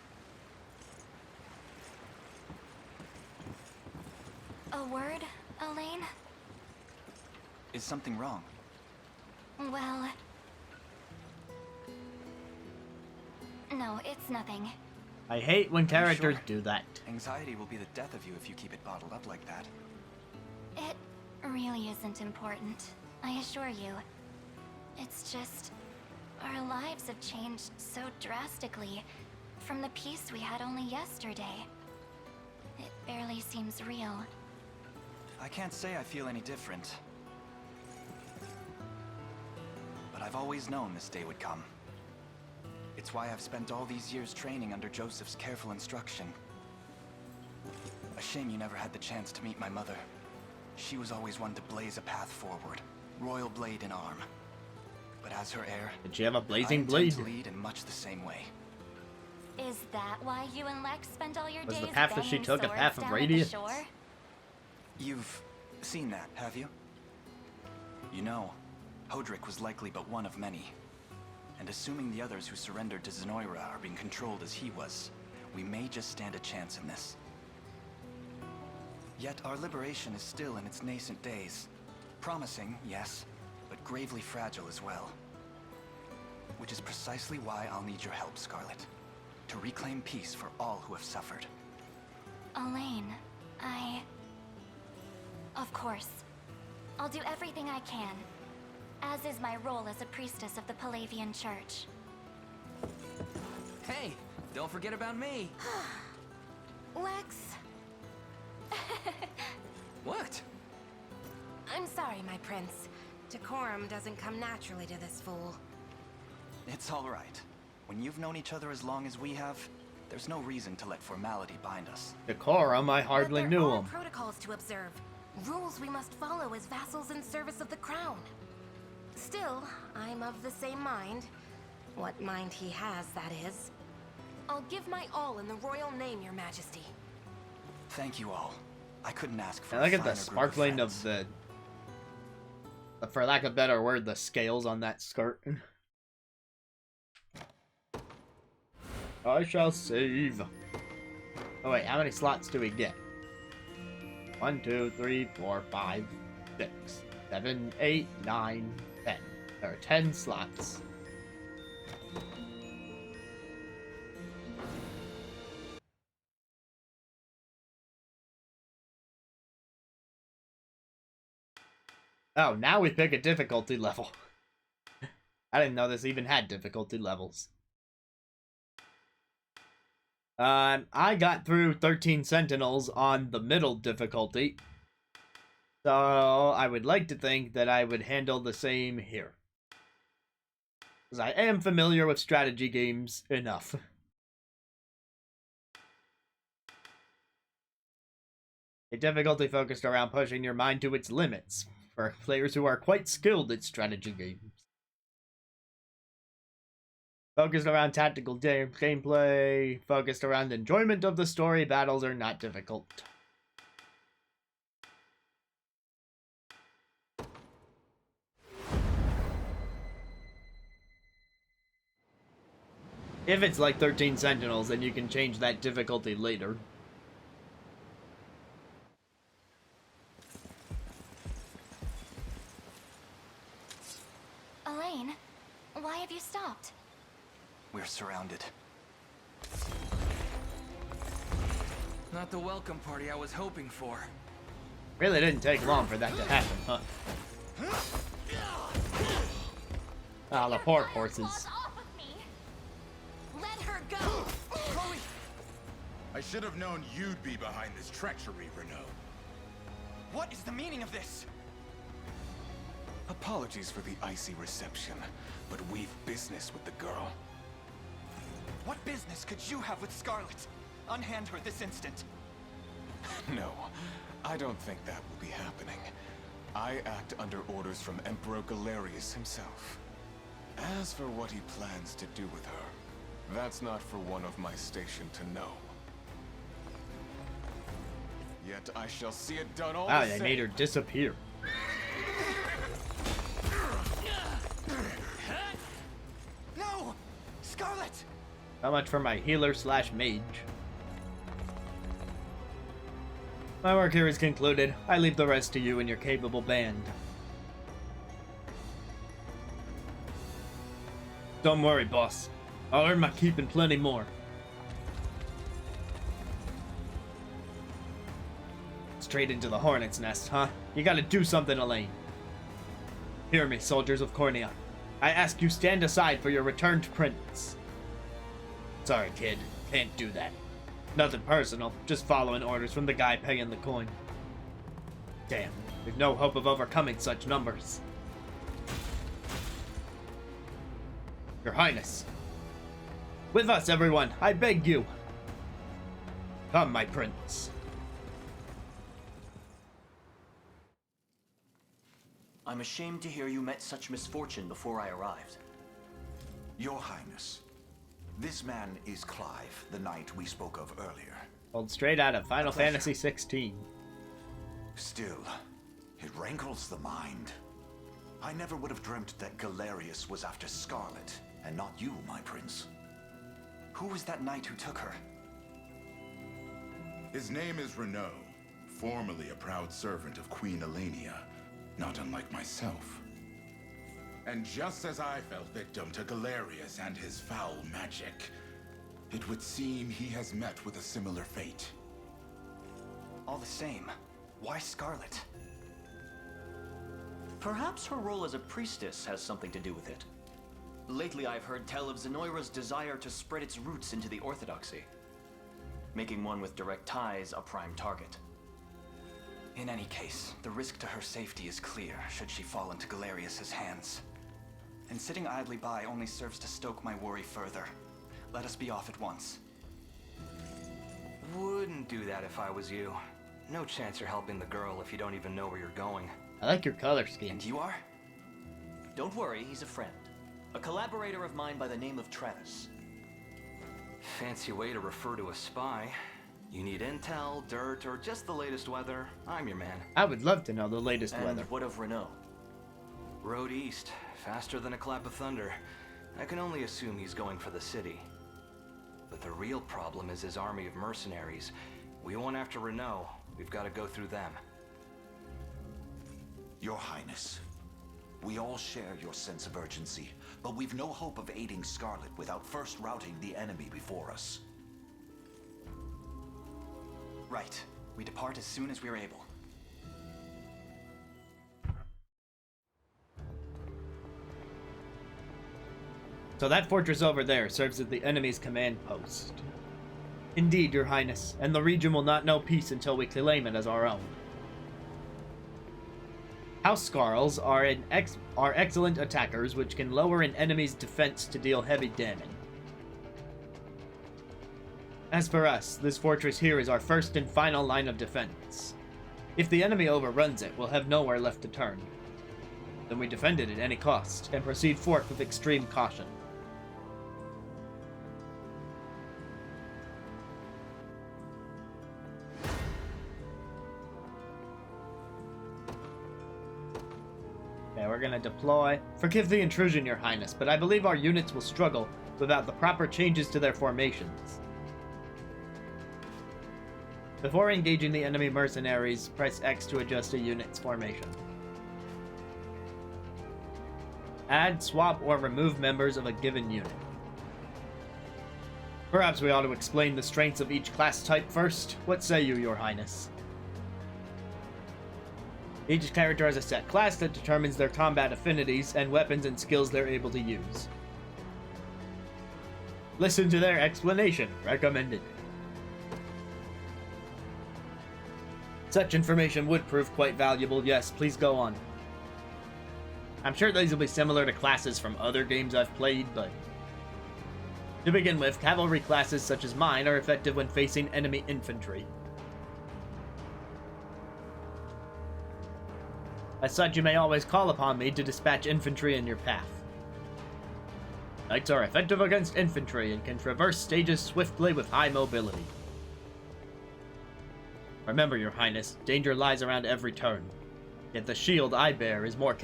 A word, Elaine? Is something wrong? Well... no, it's nothing. I hate when characters do that. Anxiety will be the death of you if you keep it bottled up like that. It really isn't important, I assure you. It's just... our lives have changed so drastically from the peace we had only yesterday. It barely seems real. I can't say I feel any different. I've always known this day would come. It's why I've spent all these years training under Joseph's careful instruction. A shame you never had the chance to meet my mother. She was always one to blaze a path forward, royal blade in arm. But as her heir, did she have a blazing I intend blade? to lead in much the same way. Is that why you and Lex spend all your Was days the path that she banging took a swords path of down at the radiance? shore? You've seen that, have you? You know, Hodrick was likely but one of many. And assuming the others who surrendered to Zenoira are being controlled as he was, we may just stand a chance in this. Yet our liberation is still in its nascent days. Promising, yes, but gravely fragile as well. Which is precisely why I'll need your help, Scarlet. To reclaim peace for all who have suffered. Elaine, Of course. I'll do everything I can. As is my role as a priestess of the Palavian Church. Hey, don't forget about me. Lex. What? I'm sorry, my prince. Decorum doesn't come naturally to this fool. It's all right. When you've known each other as long as we have, there's no reason to let formality bind us. Decorum, I hardly But knew there are him. protocols to observe. Rules we must follow as vassals in service of the crown. Still, I'm of the same mind. What mind he has, that is. I'll give my all in the royal name, your majesty. Thank you all. I couldn't ask for I a look at finer the group sparkling of friends. for lack of a better word, the scales on that skirt. I shall save. Oh wait, how many slots do we get? 1, 2, 3, 4, 5, 6, 7, 8, 9, 10. There are 10 slots. Oh, now we pick a difficulty level. I didn't know this even had difficulty levels. I got through 13 Sentinels on the middle difficulty. So I would like to think that I would handle the same here. Because I am familiar with strategy games enough. A difficulty focused around pushing your mind to its limits, for players who are quite skilled at strategy games. Focused around tactical gameplay, focused around enjoyment of the story, battles are not difficult. If it's like 13 Sentinels, then you can change that difficulty later. Elaine, why have you stopped? We're surrounded. Not the welcome party I was hoping for. Really didn't take long for that to happen, huh? Ah, the poor horses. Off with me. Let her go! Chloe! I should have known you'd be behind this treachery, Renault. What is the meaning of this? Apologies for the icy reception, but we've business with the girl. What business could you have with Scarlet? Unhand her this instant. No, I don't think that will be happening. I act under orders from Emperor Galerius himself. As for what he plans to do with her, that's not for one of my station to know. Yet I shall see it done all Wow, the they same. made her disappear. No! Scarlet! How much for my healer slash mage? My work here is concluded. I leave the rest to you and your capable band. Don't worry, boss. I'll earn my keep and plenty more. Straight into the hornet's nest, huh? You gotta do something, Elaine. Hear me, soldiers of Cornea. I ask you stand aside for your returned prince. Sorry, kid. Can't do that. Nothing personal. Just following orders from the guy paying the coin. Damn. There's no hope of overcoming such numbers. Your Highness. With us, everyone, I beg you. Come, my prince. I'm ashamed to hear you met such misfortune before I arrived. Your Highness, this man is Clive, the knight we spoke of earlier. Pulled straight out of Final Fantasy 16. Still, it rankles the mind. I never would have dreamt that Galerius was after Scarlet, and not you, my prince. Who was that knight who took her? His name is Renaud, formerly a proud servant of Queen Elenia, not unlike myself. And just as I fell victim to Galerius and his foul magic, it would seem he has met with a similar fate. All the same, why Scarlet? Perhaps her role as a priestess has something to do with it. Lately I've heard tell of Zenoira's desire to spread its roots into the Orthodoxy, making one with direct ties a prime target. In any case, the risk to her safety is clear should she fall into Galerius's hands. And sitting idly by only serves to stoke my worry further. Let us be off at once. Wouldn't do that if I was you. No chance you're helping the girl if you don't even know where you're going. I like your color scheme. And you are? Don't worry, he's a friend. A collaborator of mine by the name of Travis. Fancy way to refer to a spy. You need intel, dirt, or just the latest weather, I'm your man. I would love to know the latest and weather. What of Renaud? Road east, faster than a clap of thunder. I can only assume he's going for the city. But the real problem is his army of mercenaries. We went after Renaud. We've got to go through them. Your Highness, we all share your sense of urgency, but we've no hope of aiding Scarlet without first routing the enemy before us. Right. We depart as soon as we're able. So that fortress over there serves as the enemy's command post. Indeed, Your Highness, and the region will not know peace until we claim it as our own. House Skarls are excellent attackers which can lower an enemy's defense to deal heavy damage. As for us, this fortress here is our first and final line of defense. If the enemy overruns it, we'll have nowhere left to turn. Then we defend it at any cost, and proceed forth with extreme caution. Okay, we're gonna deploy. Forgive the intrusion, Your Highness, but I believe our units will struggle without the proper changes to their formations. Before engaging the enemy mercenaries, press X to adjust a unit's formation. Add, swap, or remove members of a given unit. Perhaps we ought to explain the strengths of each class type first. What say you, Your Highness? Each character has a set class that determines their combat affinities and weapons and skills they're able to use. Listen to their explanation. Recommended. Such information would prove quite valuable. Yes, please go on. I'm sure these will be similar to classes from other games I've played, but... To begin with, cavalry classes such as mine are effective when facing enemy infantry. As such, you may always call upon me to dispatch infantry in your path. Knights are effective against infantry and can traverse stages swiftly with high mobility. Remember, Your Highness, danger lies around every turn. Yet the shield I bear is more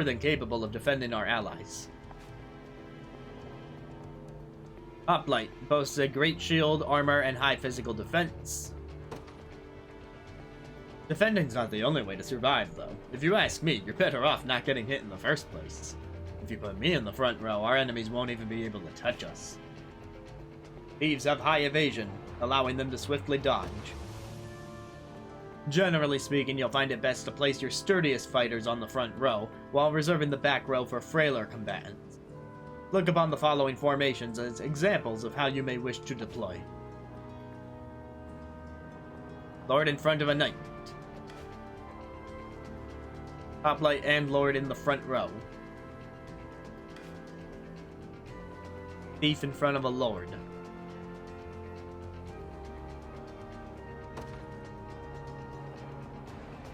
than capable of defending our allies. Hoplite boasts a great shield, armor, and high physical defense. Defending's not the only way to survive, though. If you ask me, you're better off not getting hit in the first place. If you put me in the front row, our enemies won't even be able to touch us. Thieves have high evasion, allowing them to swiftly dodge. Generally speaking, you'll find it best to place your sturdiest fighters on the front row, while reserving the back row for frailer combatants. Look upon the following formations as examples of how you may wish to deploy. Lord in front of a knight. Hoplite and Lord in the front row. thief in front of a lord.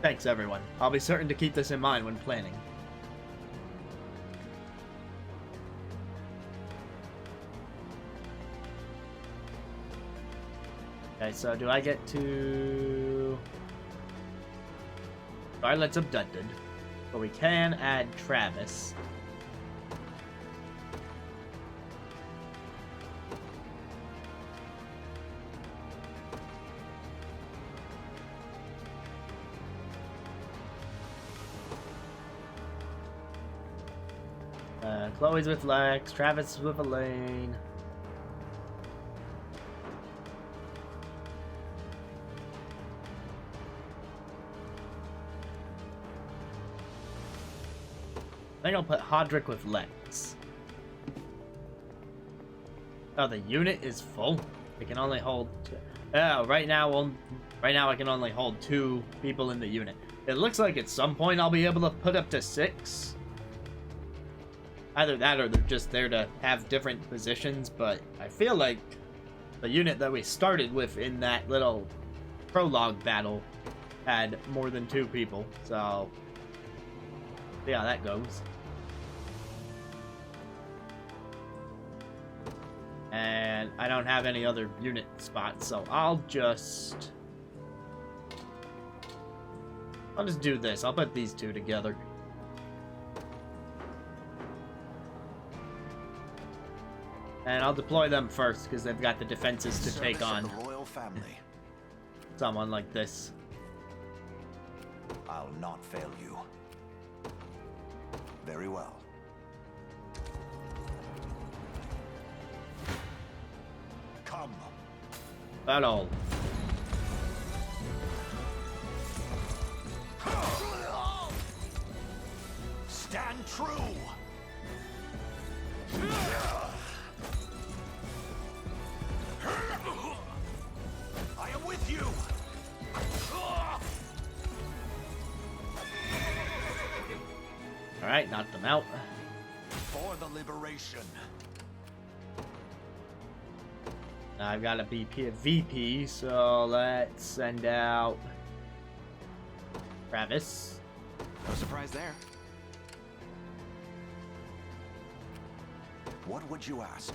Thanks, everyone. I'll be certain to keep this in mind when planning. Okay, so do I get to... Violet's abducted. But we can add Travis. Chloe's with Lex, Travis is with Elaine. I think I'll put Hodrick with Lex. Oh, the unit is full. It can only hold two. Oh, right now I can only hold 2 people in the unit. It looks like at some point I'll be able to put up to 6. Either that or they're just there to have different positions, but I feel like the unit that we started with in that little prologue battle had more than 2 people, so see how that goes. And I don't have any other unit spots, so I'll just do this. I'll put these 2 together. And I'll deploy them first, because they've got the defenses to take on the royal family. Someone like this. I'll not fail you. Very well. Come. Battle. Stand true. I am with you. All right, knock them out. For the liberation. I've got a VP, so let's send out Travis. No surprise there. What would you ask?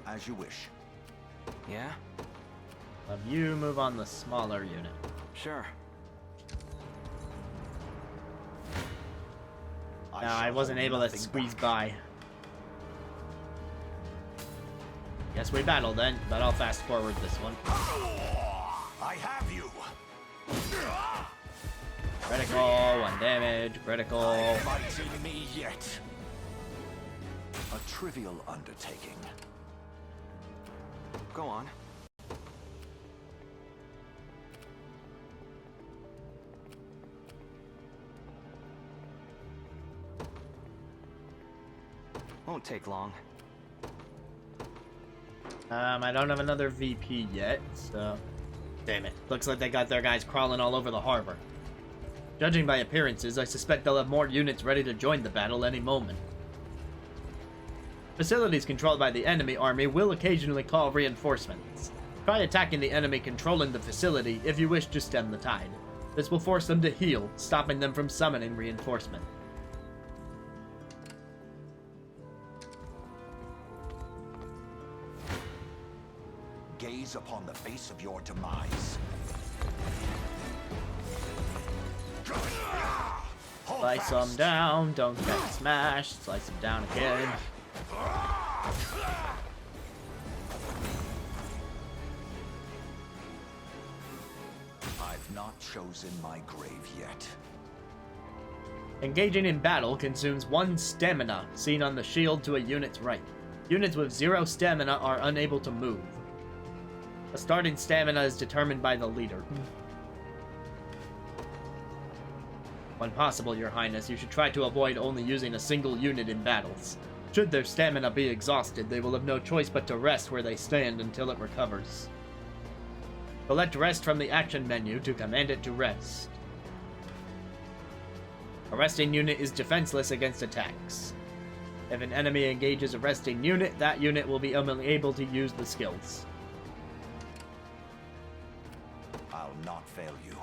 As you wish. Yeah? Have you move on the smaller unit. Sure. No, I wasn't able to squeeze by. Guess we battle then, but I'll fast forward this one. I have you. Critical, 1 damage, critical. Fighting me yet. A trivial undertaking. Go on. Won't take long. I don't have another VP yet, so... Damn it. Looks like they got their guys crawling all over the harbor. Judging by appearances, I suspect they'll have more units ready to join the battle any moment. Facilities controlled by the enemy army will occasionally call reinforcements. Try attacking the enemy controlling the facility if you wish to stem the tide. This will force them to heal, stopping them from summoning reinforcement. Gaze upon the face of your demise. Slice them down, don't get smashed, slice them down again. I've not chosen my grave yet. Engaging in battle consumes 1 stamina, seen on the shield to a unit's right. Units with 0 stamina are unable to move. A starting stamina is determined by the leader. When possible, Your Highness, you should try to avoid only using a single unit in battles. Should their stamina be exhausted, they will have no choice but to rest where they stand until it recovers. Select Rest from the action menu to command it to rest. A resting unit is defenseless against attacks. If an enemy engages a resting unit, that unit will be unable to use the skills. I'll not fail you.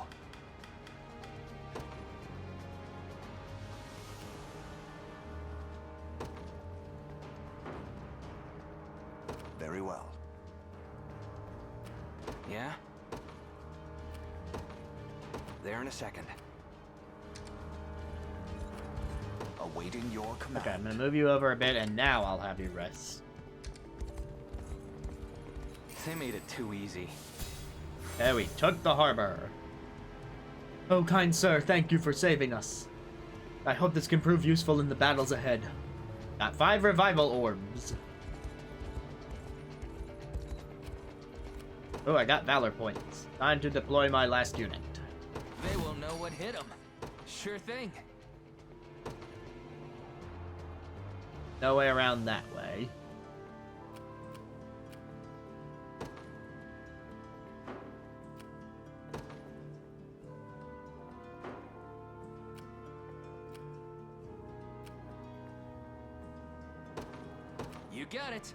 Very well. Yeah? There in a second. Awaiting your command. Okay, I'm gonna move you over a bit, and now I'll have you rest. They made it too easy. There, we took the harbor. Oh, kind sir, thank you for saving us. I hope this can prove useful in the battles ahead. Got 5 revival orbs. Oh, I got valor points. Time to deploy my last unit. They will know what hit them. Sure thing. No way around that way. You got it.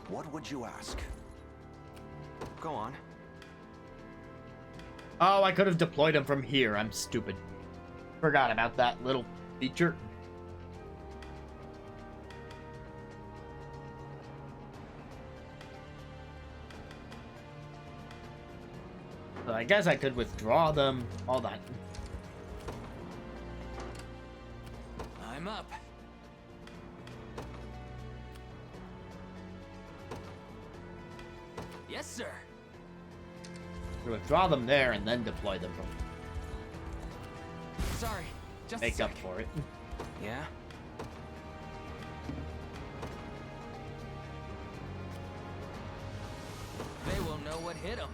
What would you ask? Go on. Oh, I could have deployed him from here. I'm stupid. Forgot about that little feature. So I guess I could withdraw them. Hold on. I'm up. Yes, sir. Withdraw them there and then deploy them from Sorry, just make a up sec. for it. Yeah? They will know what hit them.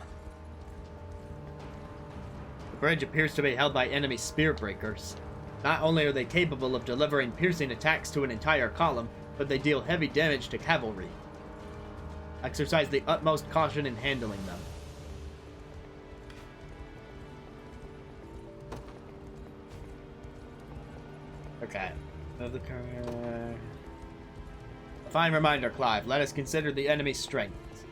The bridge appears to be held by enemy spear breakers. Not only are they capable of delivering piercing attacks to an entire column, but they deal heavy damage to cavalry. Exercise the utmost caution in handling them. Okay. Move the curve. A fine reminder, Clive. Let us consider the enemy's strengths.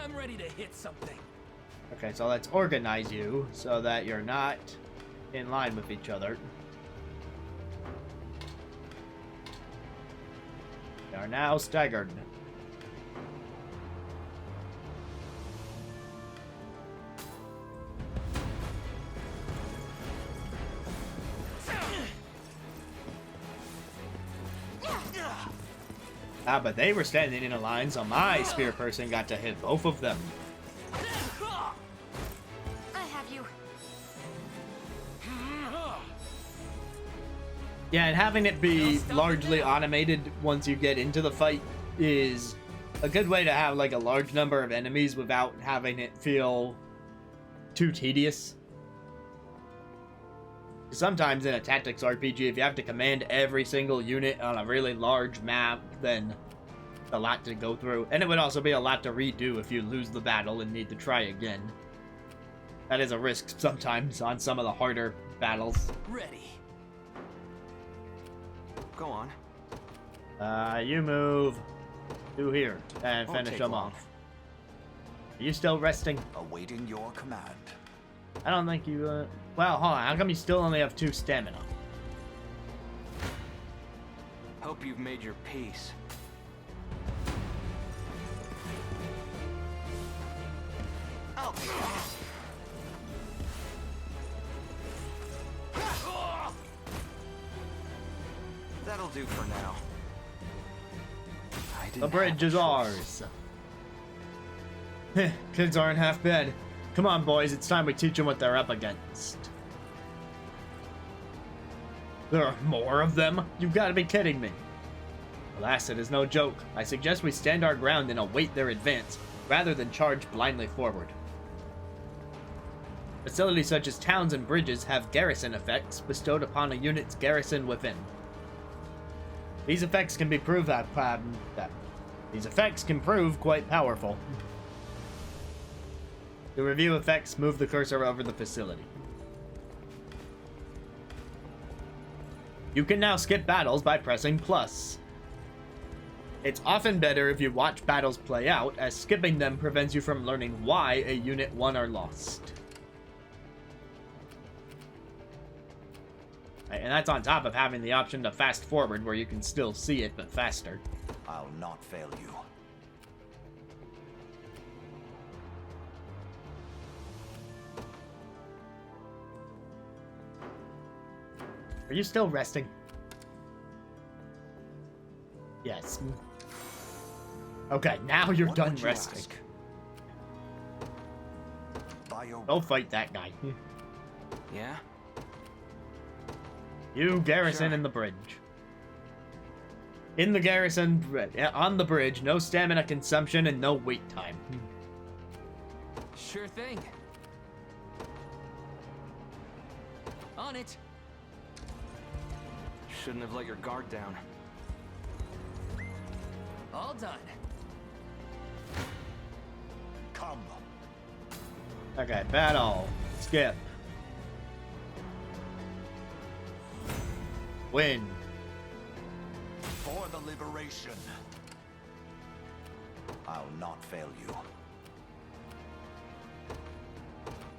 I'm ready to hit something. Okay, so let's organize you so that you're not in line with each other. They are now staggered. Ah, but they were standing in a line, so my spear person got to hit both of them. I have you. Yeah, and having it be largely automated once you get into the fight is a good way to have like a large number of enemies without having it feel too tedious. Sometimes in a tactics RPG, if you have to command every single unit on a really large map, then it's a lot to go through. And it would also be a lot to redo if you lose the battle and need to try again. That is a risk sometimes on some of the harder battles. Ready. Go on. You move to here and Won't finish take them long. off. Are you still resting? Awaiting your command. I don't think you, well, hold on. How come you still only have 2 stamina? Hope you've made your peace. I'll take it. That'll do for now. I The didn't bridge have a is choice. ours. Heh, kids aren't half bad. Come on, boys. It's time we teach them what they're up against. There are more of them? You've got to be kidding me. Alas, it is no joke. I suggest we stand our ground and await their advance, rather than charge blindly forward. Facilities such as towns and bridges have garrison effects bestowed upon a unit's garrison within. These effects can be proved these effects can prove quite powerful. To review effects, move the cursor over the facility. You can now skip battles by pressing plus. It's often better if you watch battles play out, as skipping them prevents you from learning why a unit won or lost. Right, and that's on top of having the option to fast forward, where you can still see it, but faster. I'll not fail you. Are you still resting? Yes. Okay, now you're done resting. Go fight that guy. Yeah? You garrison in the bridge. In the garrison, on the bridge, no stamina consumption and no wait time. Sure thing. On it. Shouldn't have let your guard down. All done. Come. Okay, battle. Skip. Win. For the liberation. I'll not fail you.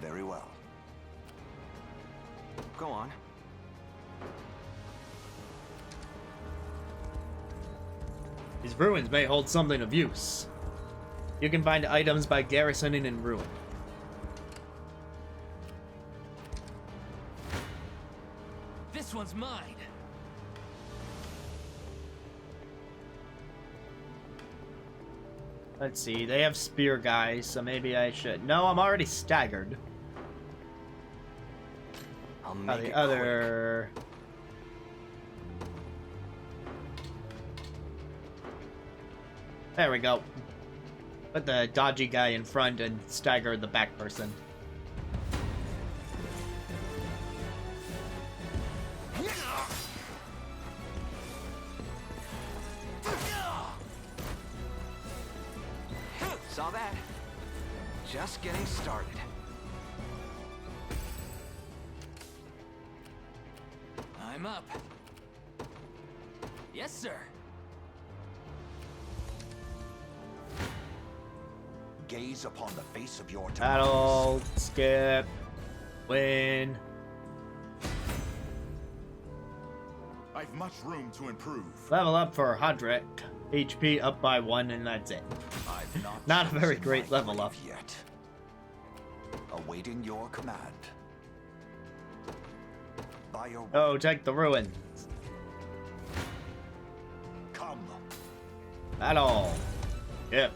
Very well. Go on. These ruins may hold something of use. You can find items by garrisoning in ruin. This one's mine. Let's see, they have spear guys, so maybe I should. No, I'm already staggered. I'll make The it other. There we go. Put the dodgy guy in front and stagger the back person. Saw that. Just getting started. I'm up. Yes, sir. Gaze upon the face of your Battle, skip, win. I've much room to improve. Level up for 100. HP up by 1, and that's it. I've Not a very great level up. Yet. Awaiting your command. By your Oh, check the ruins. come. Battle. Yep.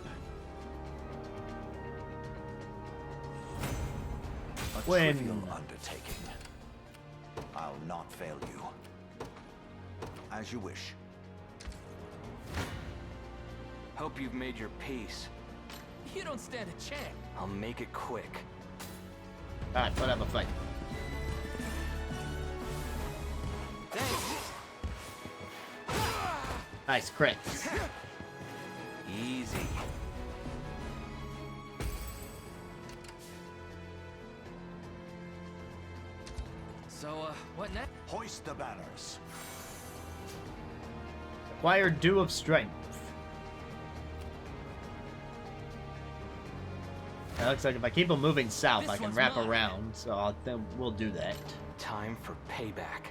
A Win. trivial undertaking. I'll not fail you. As you wish. Hope you've made your peace. You don't stand a chance. I'll make it quick. Alright, let's have a fight. Thanks. Nice crit. Easy. So, what next? Hoist the banners. Acquire Dew of Strength. It looks like if I keep them moving south, I can wrap around, so then we'll do that. Time for payback.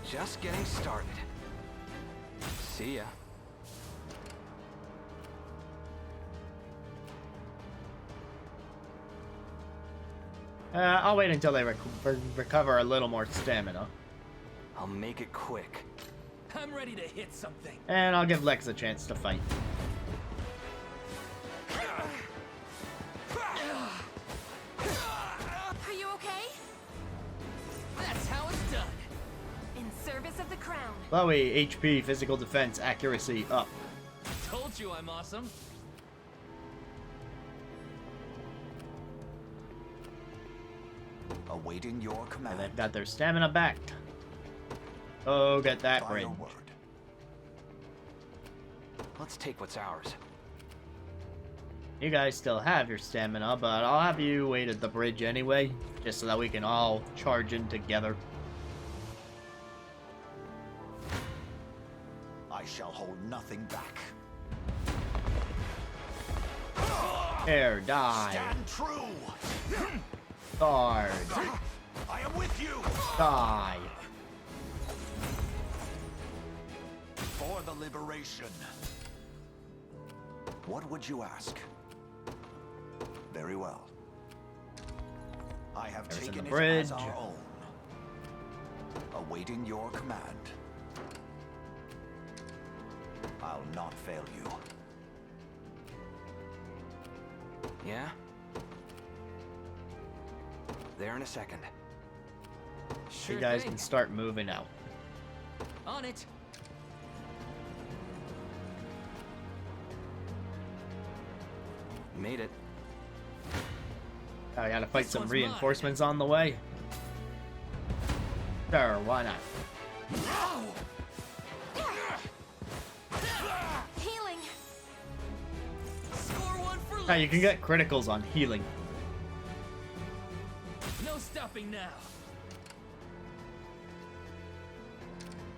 Just getting started. See ya. I'll wait until they recover a little more stamina. I'll make it quick. I'm ready to hit something. And I'll give Lex a chance to fight. Are you okay? That's how it's done. In service of the crown. Chloe, HP, physical defense, accuracy up. Told you I'm awesome. Awaiting your And command. they've got their stamina back. Oh, get that By bridge. your word. Let's take what's ours. You guys still have your stamina, but I'll have you wait at the bridge anyway, just so that we can all charge in together. I shall hold nothing back. Here, die. Stand true. Guard. I am with you. Die. For the liberation. What would you ask? Very well. I have There's taken the it bridge. as our own. Awaiting your command. I'll not fail you. Yeah? There in a second. You guys can start moving out. On it. Made it. I gotta fight This some one's reinforcements on the way. Sure, why not? Healing. Score one for Now you can get criticals on healing. No stopping now.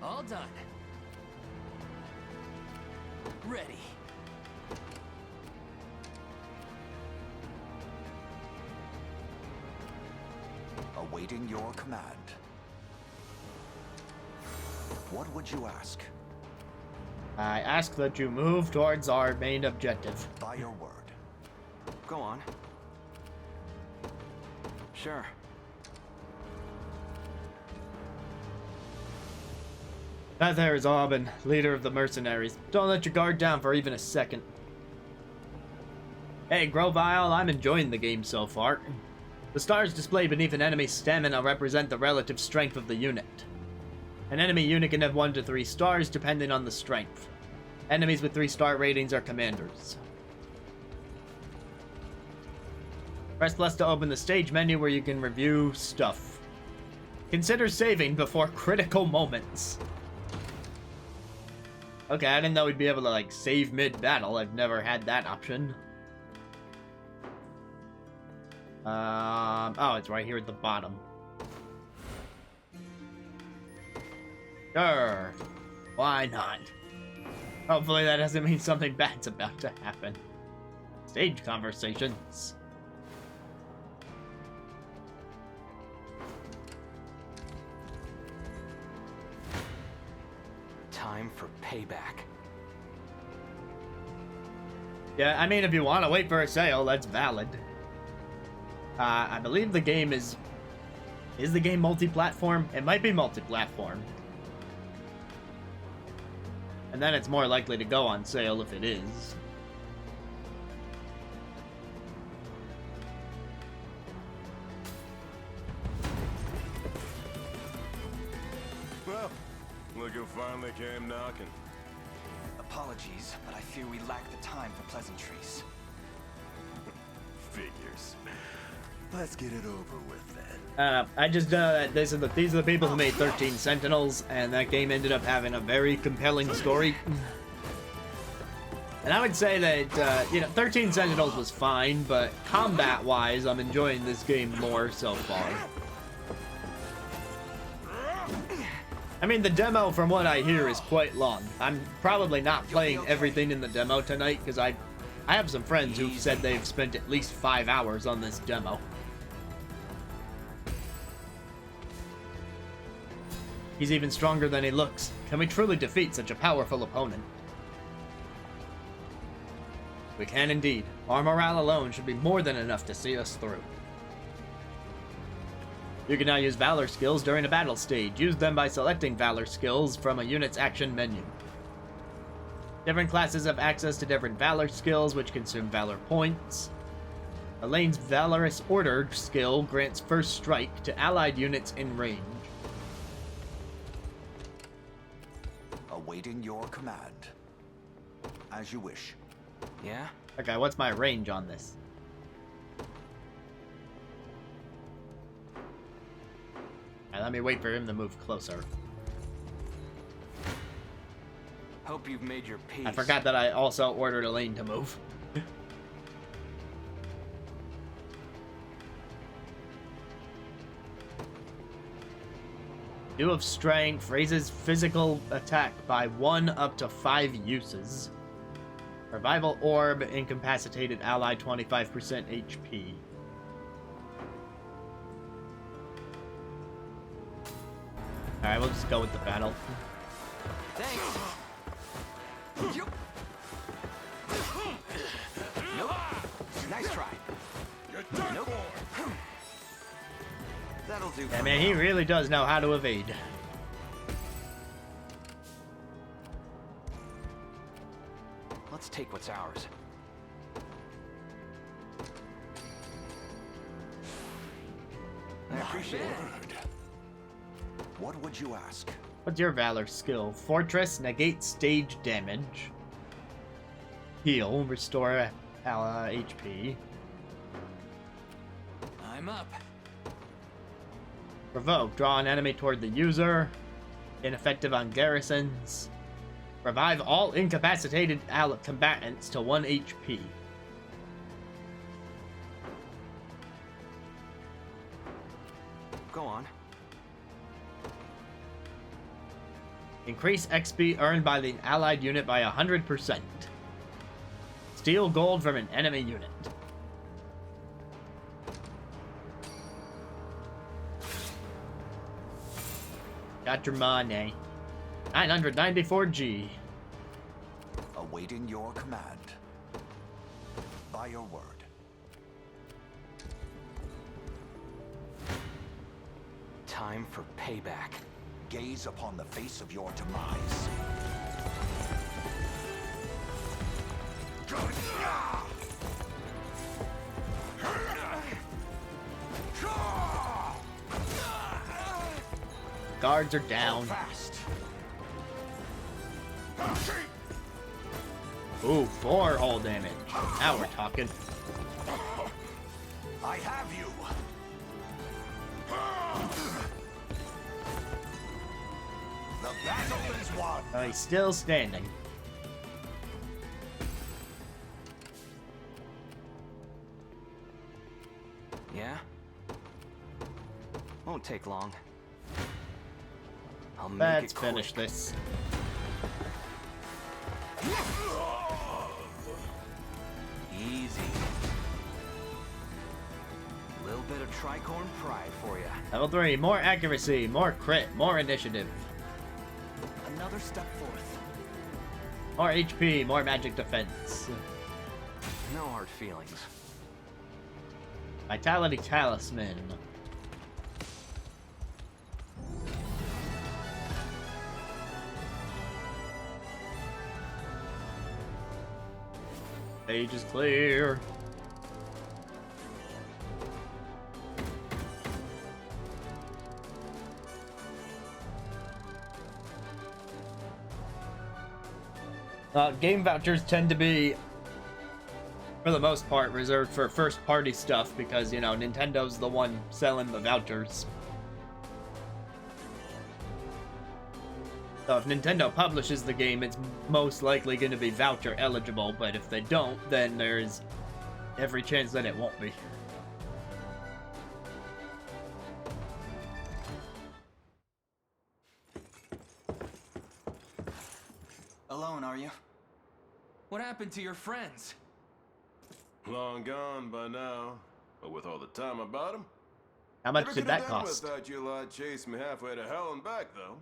All done. Ready. Awaiting your command. What would you ask? I ask that you move towards our main objective. By your word. Go on. Sure. That there is Aubin, leader of the mercenaries. Don't let your guard down for even a second. Hey, Grovile, I'm enjoying the game so far. The stars displayed beneath an enemy's stamina represent the relative strength of the unit. An enemy unit can have 1 to 3 stars depending on the strength. Enemies with 3-star ratings are commanders. Press plus to open the stage menu where you can review stuff. Consider saving before critical moments. Okay, I didn't know we'd be able to, like, save mid-battle. I've never had that option. Oh, it's right here at the bottom. Sure. Why not? Hopefully that doesn't mean something bad's about to happen. Stage conversations. Time for payback. Yeah, I mean, if you want to wait for a sale, that's valid. I believe the game is the game multi-platform? It might be multi-platform. And then it's more likely to go on sale if it is. Well, look who finally came knocking. Apologies, but I fear we lack the time for pleasantries. Figures. Let's get it over with then. I just know that these are the people who made 13 Sentinels, and that game ended up having a very compelling story. And I would say that, you know, 13 Sentinels was fine, but combat-wise, I'm enjoying this game more so far. I mean, the demo, from what I hear, is quite long. I'm probably not playing everything in the demo tonight, because I have some friends who've said they've spent at least 5 hours on this demo. He's even stronger than he looks. Can we truly defeat such a powerful opponent? We can indeed. Our morale alone should be more than enough to see us through. You can now use Valor skills during a battle stage. Use them by selecting Valor skills from a unit's action menu. Different classes have access to different Valor skills, which consume Valor points. Elaine's Valorous Order skill grants first strike to allied units in range. Awaiting your command. As you wish. Yeah? Okay, what's my range on this? Alright, let me wait for him to move closer. Hope you've made your peace. I forgot that I also ordered Elaine to move. Dew of Strength raises physical attack by 1 up to 5 uses. Revival Orb, incapacitated ally 25% HP. Alright, we'll just go with the battle. Thanks. Nope. Nice try. Nope. That'll do. Yeah, man, he really does know how to evade. Let's take what's ours. I appreciate it. What would you ask? What's your Valor skill? Fortress, negate stage damage. Heal, restore HP. I'm up. Provoke, draw an enemy toward the user. Ineffective on garrisons. Revive all incapacitated combatants to 1 HP. Go on. Increase XP earned by the allied unit by 100%. Steal gold from an enemy unit. Got your money. 994G. Awaiting your command. By your word. Time for payback. Gaze upon the face of your demise. Guards are down. Ooh, 4 hull damage. Now we're talking. I have you. The battle is won. He's still standing. Yeah? Won't take long. I'll make Let's it quick. finish this. Easy. Little bit of tricorn pride for you. Level 3, more accuracy, more crit, more initiative. Another step forth. More HP, more magic defense. No hard feelings. Vitality Talisman. Page is clear. Game vouchers tend to be, for the most part, reserved for first-party stuff because, you know, Nintendo's the one selling the vouchers. So if Nintendo publishes the game, it's most likely going to be voucher eligible, but if they don't, then there's every chance that it won't be. Alone, are you? What happened to your friends? Long gone by now, but with all the time about them. How much did that cost? Without you lot chase me halfway to hell and back, though.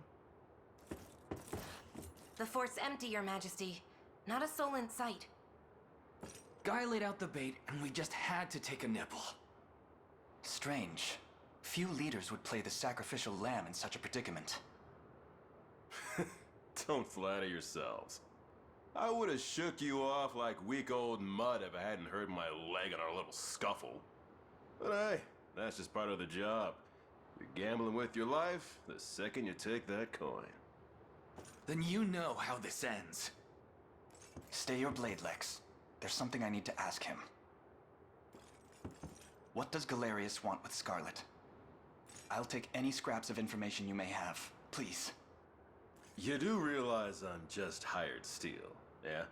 The fort's empty, Your Majesty. Not a soul in sight. Guy laid out the bait, and we just had to take a nibble. Strange. Few leaders would play the sacrificial lamb in such a predicament. Don't flatter yourselves. I would have shook you off like weak old mud if I hadn't hurt my leg in our little scuffle. But hey, that's just part of the job. You're gambling with your life the second you take that coin. Then you know how this ends. Stay your blade, Lex. There's something I need to ask him. What does Galerius want with Scarlet? I'll take any scraps of information you may have, please. You do realize I'm just hired steel, yeah?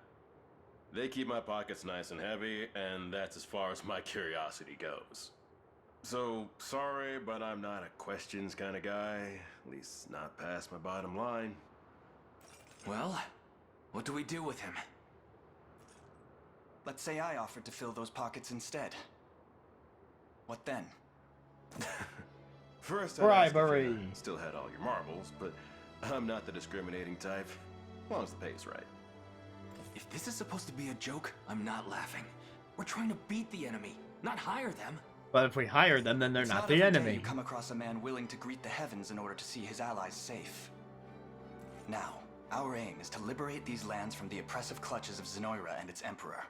They keep my pockets nice and heavy, and that's as far as my curiosity goes. So, sorry, but I'm not a questions kind of guy. At least not past my bottom line. Well, what do we do with him? Let's say I offered to fill those pockets instead. What then? First, I'd ask if Bribery. you still had all your marbles, but I'm not the discriminating type. As long as the pay's right. If this is supposed to be a joke, I'm not laughing. We're trying to beat the enemy, not hire them. But if we hire them, then they're It's not every the day enemy. you come across a man willing to greet the heavens in order to see his allies safe. Now, our aim is to liberate these lands from the oppressive clutches of Zenoira and its emperor.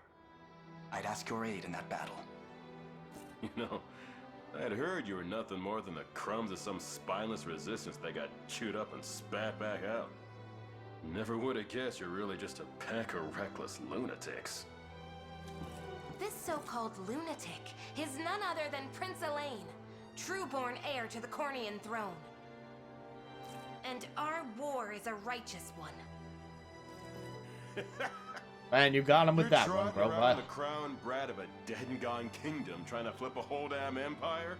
I'd ask your aid in that battle. You know, I'd heard you were nothing more than the crumbs of some spineless resistance that got chewed up and spat back out. Never would have guessed you're really just a pack of reckless lunatics. This so-called lunatic is none other than Prince Elaine, true-born heir to the Cornian throne. And our war is a righteous one. Man, you got him with that one, bro. You're the crown brat of a dead and gone kingdom trying to flip a whole damn empire?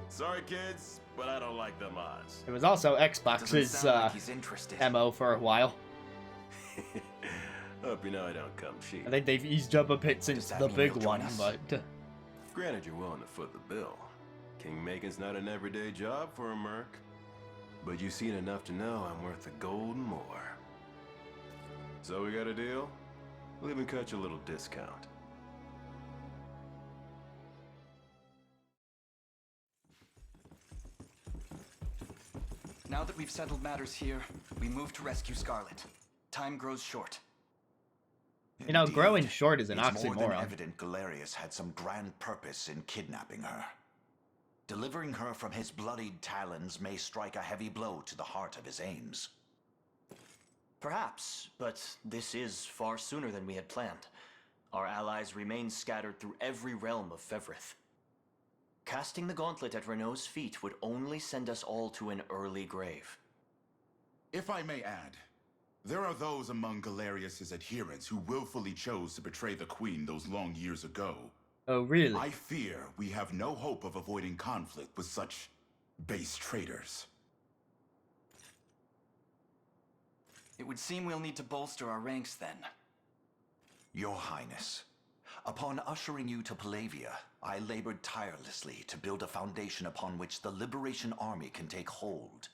Sorry, kids, but I don't like them odds. It was also Xbox's MO for a while. Hope you know I don't come cheap. I think they've eased up a bit since the big one, but... Granted, you're willing to foot the bill. King-making's not an everyday job for a merc. But you've seen enough to know I'm worth the gold and more. So we got a deal? We'll even cut you a little discount. Now that we've settled matters here, we move to rescue Scarlet. Time grows short. You know, growing short is an It's more than oxymoron. evident Galerius had some grand purpose in kidnapping her. Delivering her from his bloodied talons may strike a heavy blow to the heart of his aims. Perhaps, but this is far sooner than we had planned. Our allies remain scattered through every realm of Fevrith. Casting the gauntlet at Renault's feet would only send us all to an early grave. If I may add, there are those among Galerius's adherents who willfully chose to betray the Queen those long years ago. Oh, really? I fear we have no hope of avoiding conflict with such base traitors. It would seem we'll need to bolster our ranks then. Your Highness, upon ushering you to Palavia, I labored tirelessly to build a foundation upon which the Liberation Army can take hold.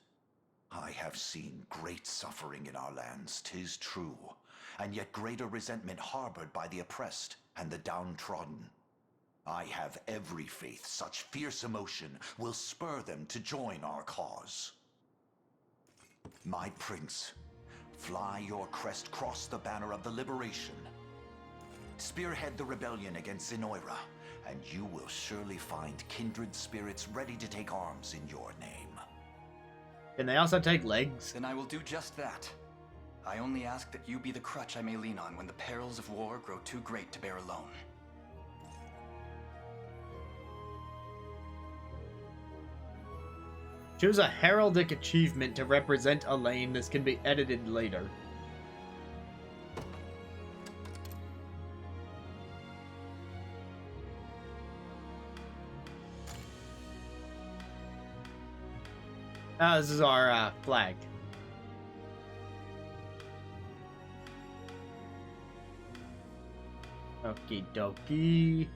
I have seen great suffering in our lands, 'tis true, and yet greater resentment harbored by the oppressed and the downtrodden. I have every faith such fierce emotion will spur them to join our cause. My prince, fly your crest across the banner of the liberation. Spearhead the rebellion against Zenoira, and you will surely find kindred spirits ready to take arms in your name. Can they also take legs? Then I will do just that. I only ask that you be the crutch I may lean on when the perils of war grow too great to bear alone. Choose a heraldic achievement to represent Elaine. This can be edited later. This is our flag. Okie dokie.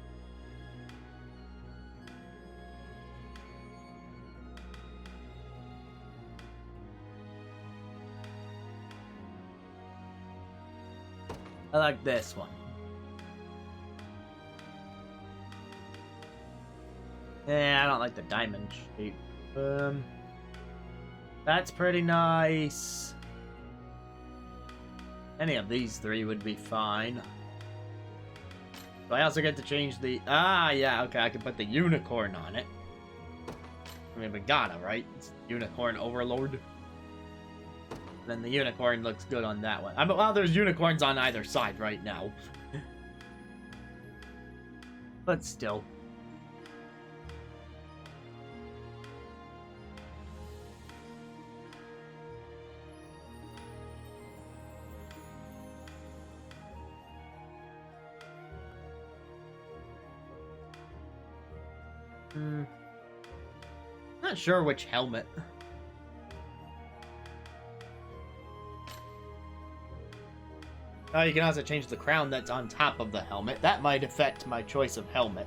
I like this one. Yeah, I don't like the diamond shape. That's pretty nice. Any of these three would be fine. Do I also get to change the... Ah, yeah, okay, I can put the unicorn on it. I mean, we gotta, right? It's Unicorn Overlord. Then the unicorn looks good on that one. Well, there's unicorns on either side right now. But still. Not sure which helmet. Oh, you can also change the crown that's on top of the helmet. That might affect my choice of helmet.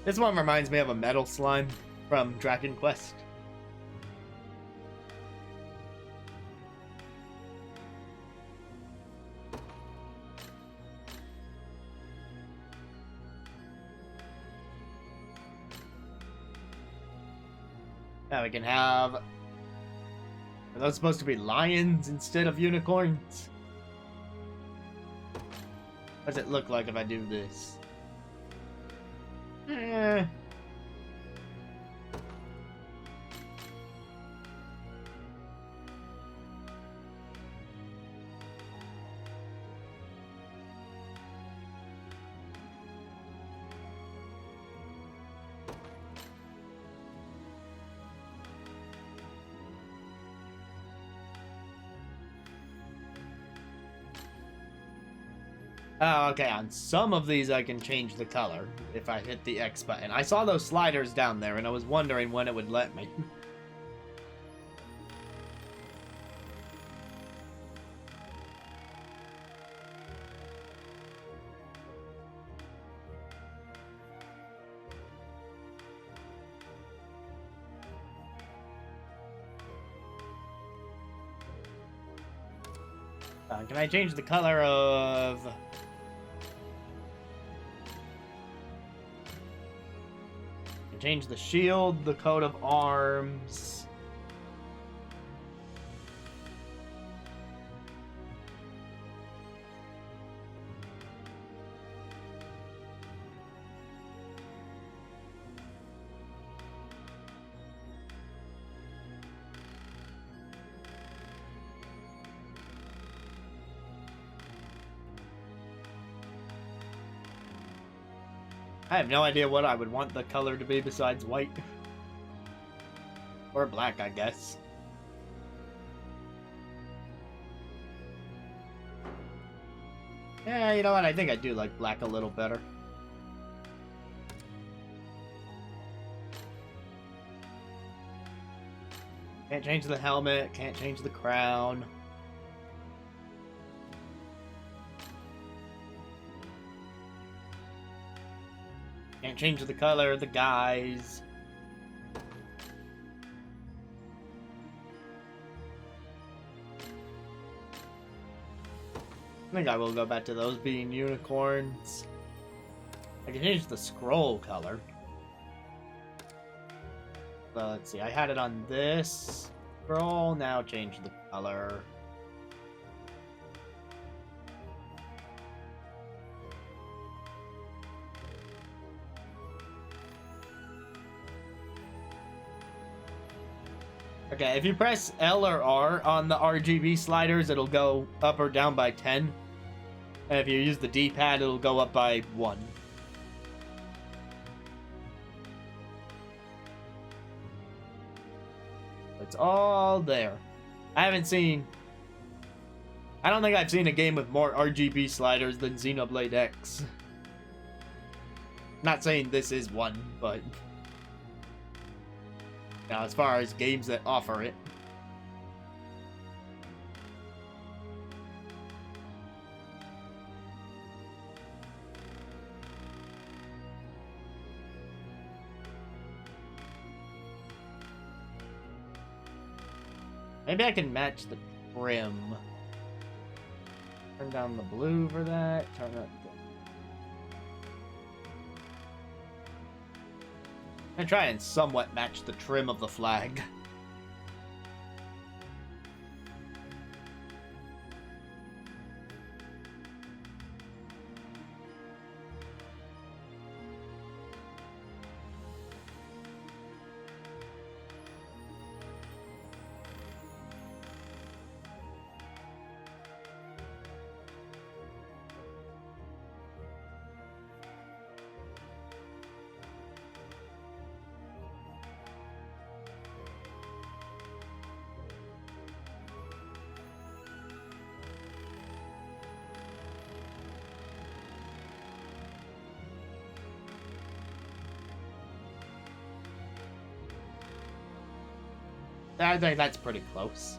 This one reminds me of a metal slime from Dragon Quest. Now we can have... Are those supposed to be lions instead of unicorns? What does it look like if I do this? Oh, okay, on some of these I can change the color if I hit the X button. I saw those sliders down there and I was wondering when it would let me. Can I change the color of... Change the shield, the coat of arms. I have no idea what I would want the color to be besides white. Or black, I guess. Yeah, you know what? I think I do like black a little better. Can't change the helmet, can't change the crown. Can't change the color of the guys. I think I will go back to those being unicorns. I can change the scroll color. So let's see, I had it on this scroll, now change the color. Okay, if you press L or R on the RGB sliders, it'll go up or down by 10. And if you use the D-pad, it'll go up by 1. It's all there. I don't think I've seen a game with more RGB sliders than Xenoblade X. Not saying this is one, but... Now, as far as games that offer it. Maybe I can match the trim. Turn down the blue for that. Turn up the... I'm gonna try and somewhat match the trim of the flag. I think that's pretty close.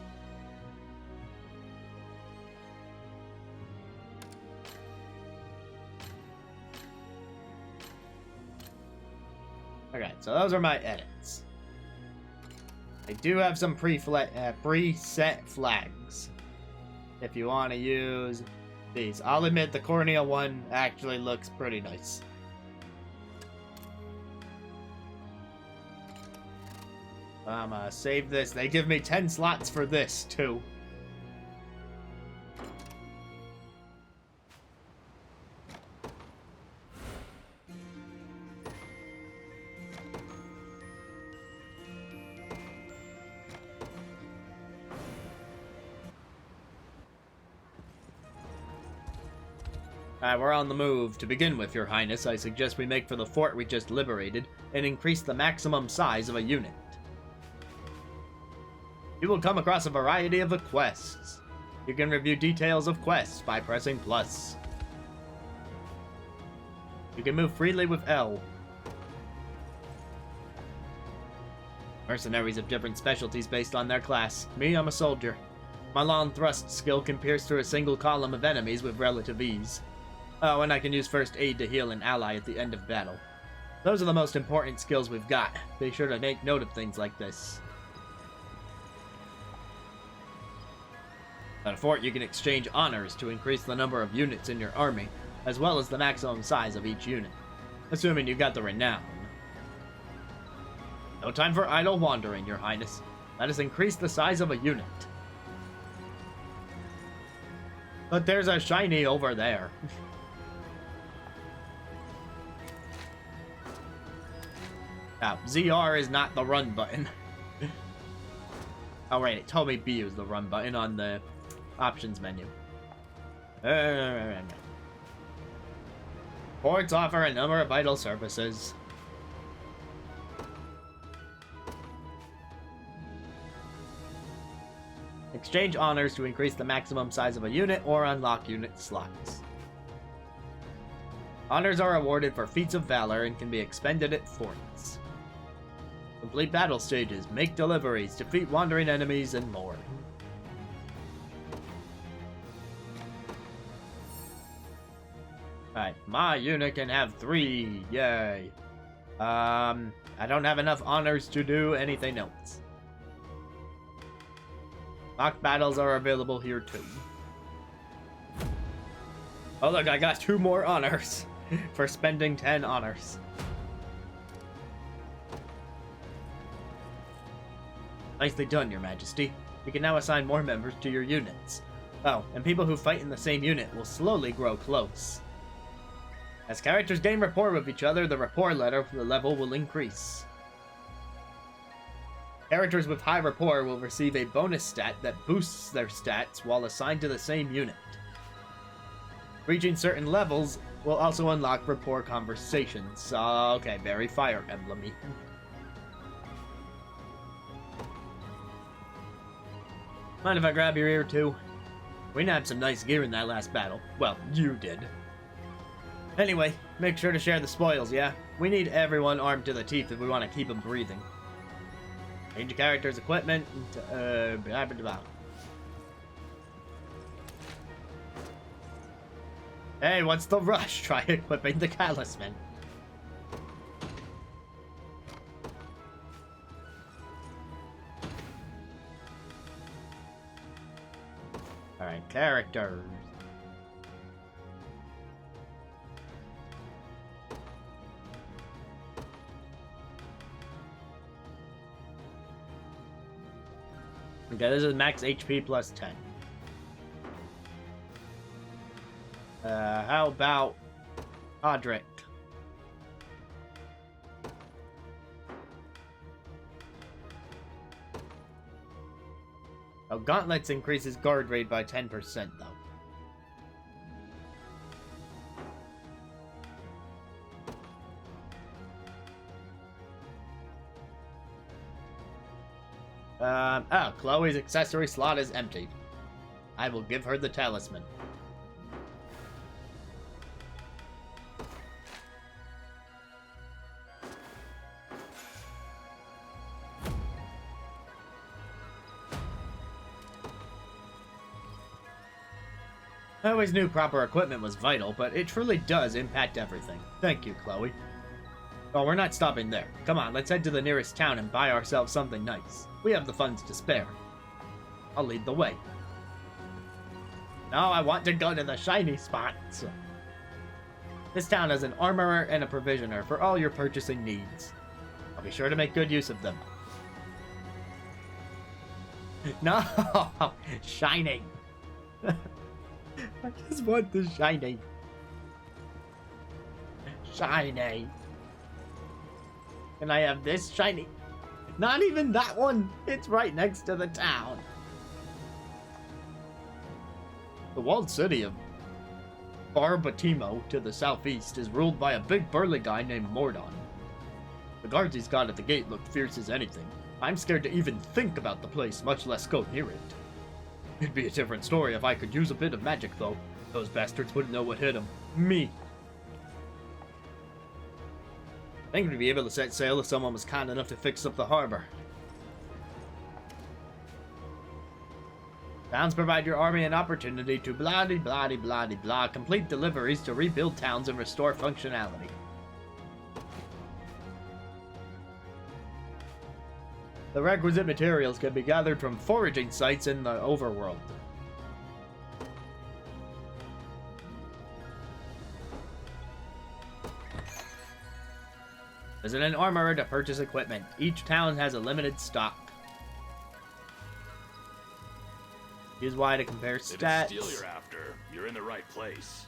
Okay, so those are my edits. I do have some preset flags. If you want to use these. I'll admit the Cornea one actually looks pretty nice. I'm gonna save this. They give me 10 slots for this, too. Alright, we're on the move. To begin with, Your Highness, I suggest we make for the fort we just liberated and increase the maximum size of a unit. You will come across a variety of quests. You can review details of quests by pressing plus. You can move freely with L. Mercenaries have different specialties based on their class. Me, I'm a soldier. My long thrust skill can pierce through a single column of enemies with relative ease. Oh, and I can use first aid to heal an ally at the end of battle. Those are the most important skills we've got. Be sure to make note of things like this. At a fort, you can exchange honors to increase the number of units in your army, as well as the maximum size of each unit, assuming you got the renown. No time for idle wandering, Your Highness. Let us increase the size of a unit. But there's a shiny over there. Now, ZR is not the run button. Oh, right, it told me B was the run button on the options menu. Ports offer a number of vital services. Exchange honors to increase the maximum size of a unit or unlock unit slots. Honors are awarded for feats of valor and can be expended at forts. Complete battle stages, make deliveries, defeat wandering enemies, and more. Alright, my unit can have 3. Yay. I don't have enough honors to do anything else. Mock battles are available here too. Oh look, I got 2 more honors for spending 10 honors. Nicely done, Your Majesty. You can now assign more members to your units. Oh, and people who fight in the same unit will slowly grow close. As characters gain rapport with each other, the rapport level will increase. Characters with high rapport will receive a bonus stat that boosts their stats while assigned to the same unit. Reaching certain levels will also unlock rapport conversations. Okay, very Fire Emblem-y. Mind if I grab your ear too? We nabbed some nice gear in that last battle. Well, you did. Anyway, make sure to share the spoils, yeah? We need everyone armed to the teeth if we want to keep them breathing. Change your character's equipment. Blah, blah, blah. Hey, what's the rush? Try equipping the Talisman. Alright, characters. Okay, this is max HP plus 10. How about Podrick? Oh, Gauntlets increases guard rate by 10% though. Chloe's accessory slot is empty. I will give her the talisman. I always knew proper equipment was vital, but it truly does impact everything. Thank you, Chloe. Oh, we're not stopping there. Come on, let's head to the nearest town and buy ourselves something nice. We have the funds to spare. I'll lead the way. No, I want to go to the shiny spots. This town has an armorer and a provisioner for all your purchasing needs. I'll be sure to make good use of them. No! Shiny! I just want the shiny. Shiny. Can I have this shiny? Not even that one! It's right next to the town. The walled city of Barbatimo to the southeast is ruled by a big burly guy named Mordon. The guards he's got at the gate look fierce as anything. I'm scared to even think about the place, much less go near it. It'd be a different story if I could use a bit of magic, though. Those bastards wouldn't know what hit them. Me. I think we'd be able to set sail if someone was kind enough to fix up the harbor. Towns provide your army an opportunity to blah-de-blah-de-blah-de-blah, complete deliveries to rebuild towns and restore functionality. The requisite materials can be gathered from foraging sites in the overworld. Visit an armorer to purchase equipment. Each town has a limited stock. Use Y to compare stats. If it's steel you're after, you're in the right place.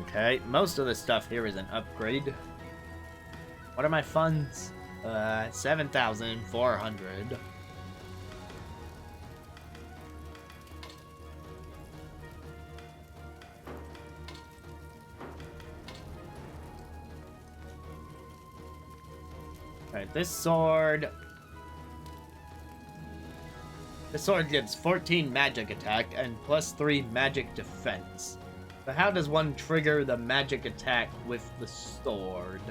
Okay, most of the stuff here is an upgrade. What are my funds? 7,400. Alright, this sword gives 14 magic attack and plus 3 magic defense. But how does one trigger the magic attack with the sword?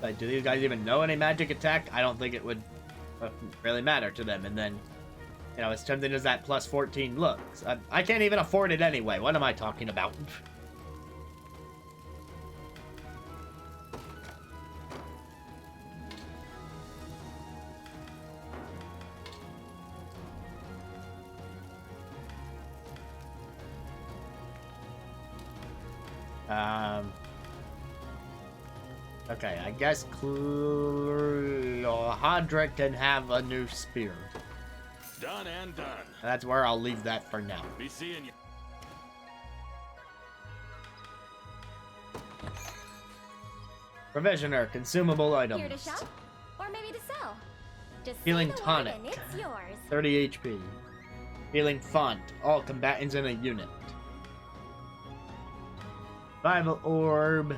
Like, do these guys even know any magic attack? I don't think it would really matter to them. And then, you know, as tempting as that plus 14 looks, I can't even afford it anyway. What am I talking about? Okay, I guess Hadric can have a new spear. Done and done. That's where I'll leave that for now. Be seeing you. Provisioner, consumable items. Here to shop, or maybe to sell. Just Healing say the word tonic. and it's yours. 30 HP. Healing font. All combatants in a unit. Survival orb.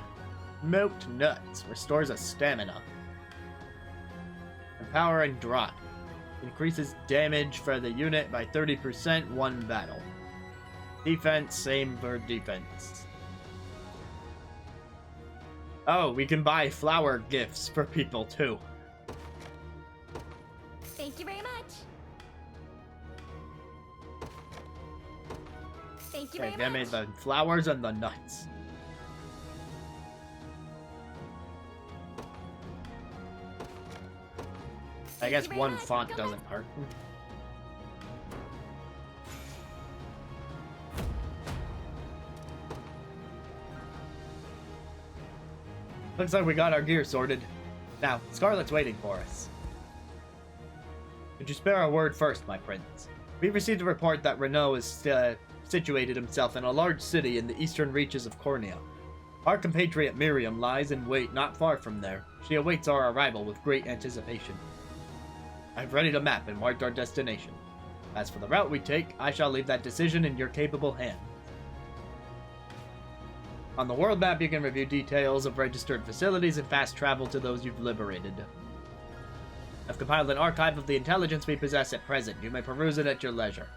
Milked nuts. Restores a stamina. Empowering drop. Increases damage for the unit by 30% one battle. Defense, same for defense. Oh, we can buy flower gifts for people too. Thank you very much. Thank you Okay, very give me much. the flowers and the nuts. I guess one font doesn't hurt. Looks like we got our gear sorted. Now, Scarlet's waiting for us. Could you spare a word first, my prince? We received a report that Renault is situated himself in a large city in the eastern reaches of Cornea. Our compatriot Miriam lies in wait not far from there. She awaits our arrival with great anticipation. I've readied a map and marked our destination. As for the route we take, I shall leave that decision in your capable hands. On the world map, you can review details of registered facilities and fast travel to those you've liberated. I've compiled an archive of the intelligence we possess at present. You may peruse it at your leisure.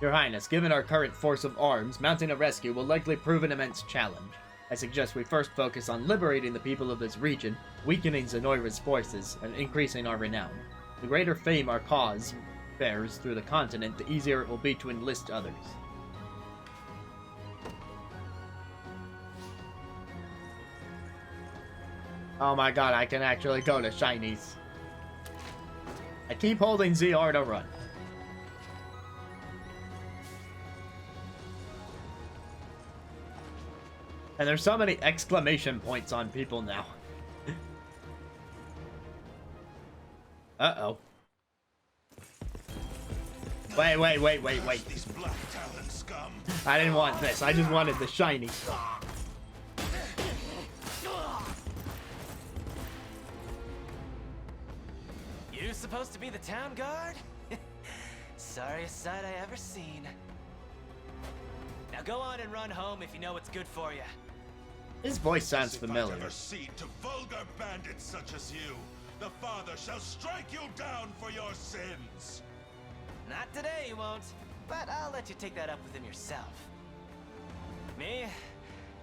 Your Highness, given our current force of arms, mounting a rescue will likely prove an immense challenge. I suggest we first focus on liberating the people of this region, weakening Zenoira's forces, and increasing our renown. The greater fame our cause bears through the continent, the easier it will be to enlist others. Oh my god, I can actually go to Shinies. I keep holding ZR to run. And there's so many exclamation points on people now. Uh-oh. Wait. These black talon scum. I didn't want this. I just wanted the shiny. You supposed to be the town guard? Sorriest sight I ever seen. Now go on and run home if you know what's good for you. His voice sounds familiar. If I ever cede to vulgar bandits such as you, the Father shall strike you down for your sins. Not today, he won't. But I'll let you take that up with him yourself. Me,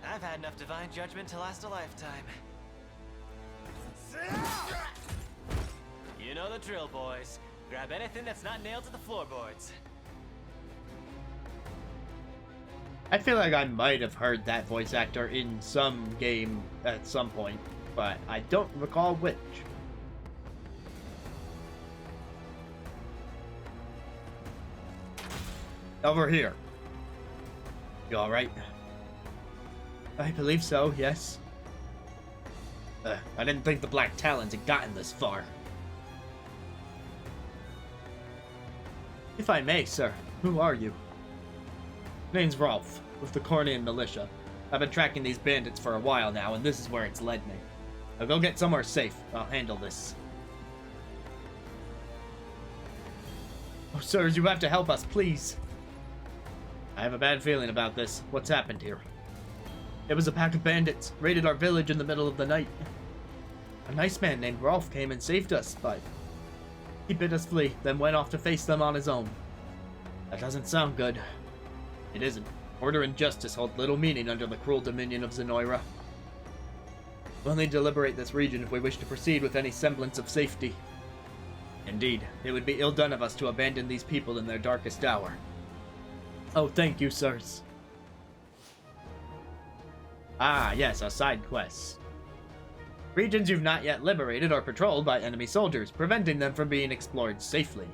I've had enough divine judgment to last a lifetime. You know the drill, boys. Grab anything that's not nailed to the floorboards. I feel like I might have heard that voice actor in some game at some point, but I don't recall which. Over here. You alright? I believe so, yes. I didn't think the Black Talons had gotten this far. If I may, sir, who are you? Name's Rolf, with the Cornian militia. I've been tracking these bandits for a while now, and this is where it's led me. Now go get somewhere safe. I'll handle this. Oh, sirs, you have to help us, please. I have a bad feeling about this. What's happened here? It was a pack of bandits, raided our village in the middle of the night. A nice man named Rolf came and saved us, but he bid us flee, then went off to face them on his own. That doesn't sound good. It isn't. Order and justice hold little meaning under the cruel dominion of Zenoira. We'll need to liberate this region if we wish to proceed with any semblance of safety. Indeed, it would be ill done of us to abandon these people in their darkest hour. Oh, thank you, sirs. Ah, yes, a side quest. Regions you've not yet liberated are patrolled by enemy soldiers, preventing them from being explored safely.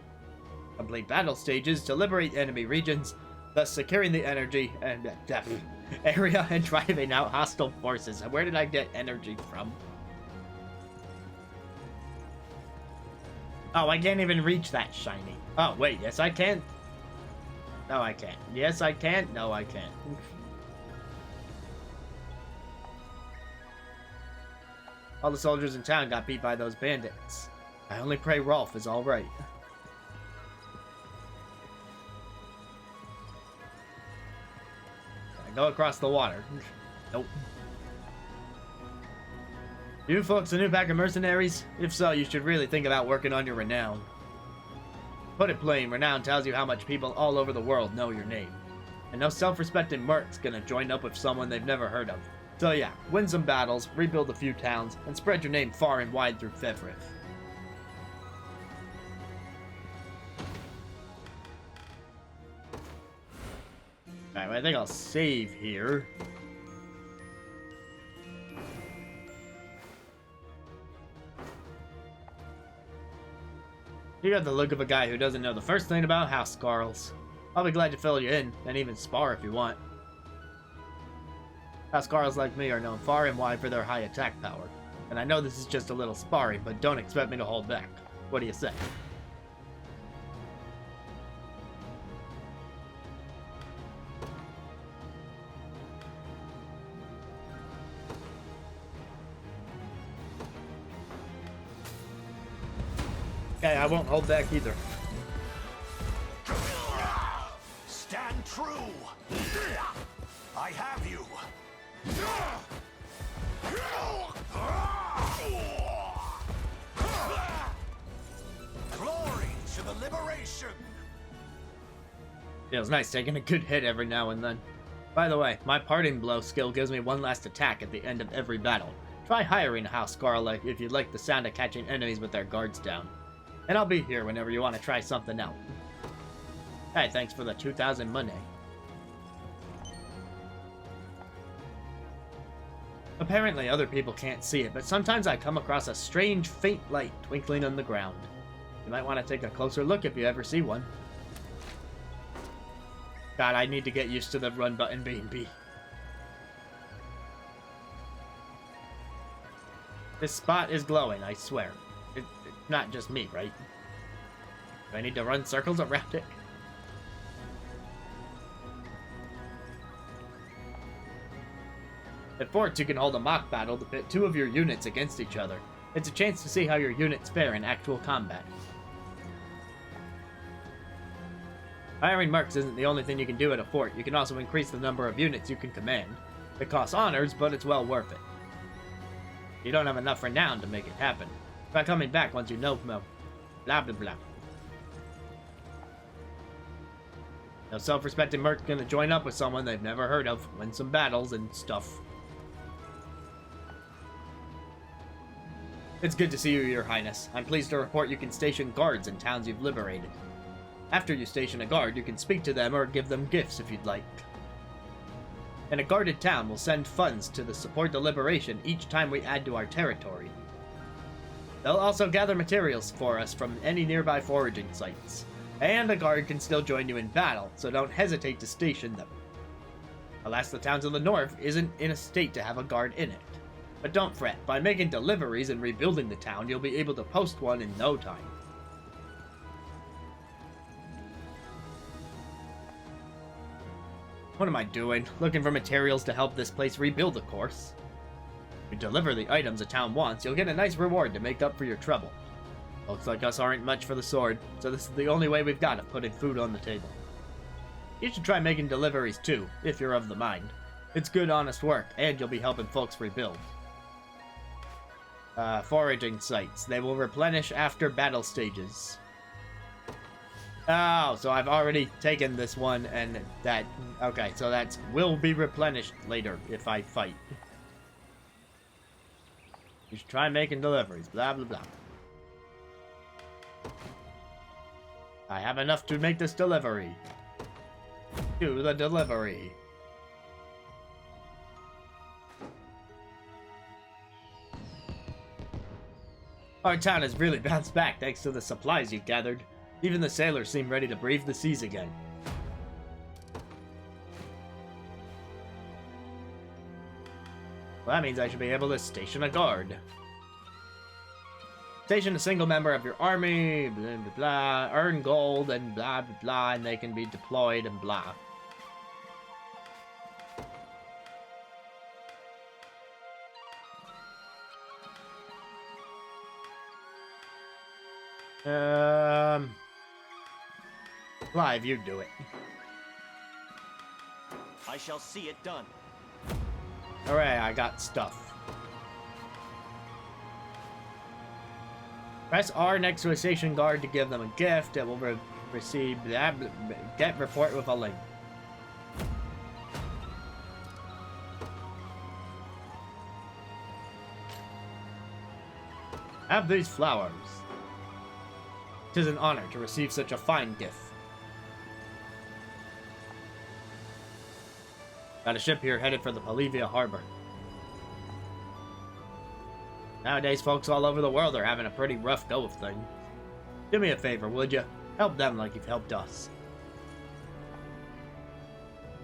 Complete battle stages to liberate enemy regions, thus securing the energy and area and driving out hostile forces. Where did I get energy from? Oh, I can't even reach that shiny. Oh, wait, yes I can. No, I can't. Yes, I can. No, I can't. All the soldiers in town got beat by those bandits. I only pray Rolf is alright. Can I go across the water? Nope. You folks a new pack of mercenaries? If so, you should really think about working on your renown. Put it plain, renown tells you how much people all over the world know your name. And no self-respecting merc's gonna join up with someone they've never heard of. So yeah, win some battles, rebuild a few towns, and spread your name far and wide through Fevrith. Alright, well, I think I'll save here. You got the look of a guy who doesn't know the first thing about housecarls. I'll be glad to fill you in, and even spar if you want. Housecarls like me are known far and wide for their high attack power. And I know this is just a little sparring, but don't expect me to hold back. What do you say? Okay, I won't hold back either. Stand true. I have you. Glory to the liberation. Feels nice taking a good hit every now and then. By the way, my parting blow skill gives me one last attack at the end of every battle. Try hiring a House Scarlet if you'd like the sound of catching enemies with their guards down. And I'll be here whenever you want to try something out. Hey, thanks for the 2,000 money. Apparently other people can't see it, but sometimes I come across a strange faint light twinkling on the ground. You might want to take a closer look if you ever see one. God, I need to get used to the run button being B. This spot is glowing, I swear. It's not just me, right? Do I need to run circles around it? At forts, you can hold a mock battle to pit two of your units against each other. It's a chance to see how your units fare in actual combat. Hiring mercs isn't the only thing you can do at a fort. You can also increase the number of units you can command. It costs honors, but it's well worth it. You don't have enough renown to make it happen. Try coming back once you know blah blah blah. No self-respecting merc's gonna join up with someone they've never heard of, win some battles and stuff. It's good to see you, Your Highness. I'm pleased to report you can station guards in towns you've liberated. After you station a guard, you can speak to them or give them gifts if you'd like. And a guarded town will send funds to support the liberation each time we add to our territory. They'll also gather materials for us from any nearby foraging sites. And a guard can still join you in battle, so don't hesitate to station them. Alas, the town to the north isn't in a state to have a guard in it. But don't fret, by making deliveries and rebuilding the town, you'll be able to post one in no time. What am I doing? Looking for materials to help this place rebuild, of course. If you deliver the items a town wants, you'll get a nice reward to make up for your trouble. Looks like us aren't much for the sword, so this is the only way we've got of putting food on the table. You should try making deliveries too, if you're of the mind. It's good, honest work, and you'll be helping folks rebuild. Foraging sites. They will replenish after battle stages. Oh, so I've already taken this one, and that... Okay, so that's will be replenished later if I fight. You should try making deliveries, blah blah blah. I have enough to make this delivery. Do the delivery. Our town has really bounced back thanks to the supplies you've gathered. Even the sailors seem ready to brave the seas again. Well, that means I should be able to station a guard. Station a single member of your army, blah blah blah, earn gold and blah blah blah, and they can be deployed and blah. Clive, you do it. I shall see it done. Hooray, I got stuff. Press R next to a station guard to give them a gift. It will receive get report with a link. Have these flowers. It is an honor to receive such a fine gift. Got a ship here headed for the Polivia Harbor. Nowadays, folks all over the world are having a pretty rough go of things. Do me a favor, would you? Help them like you've helped us.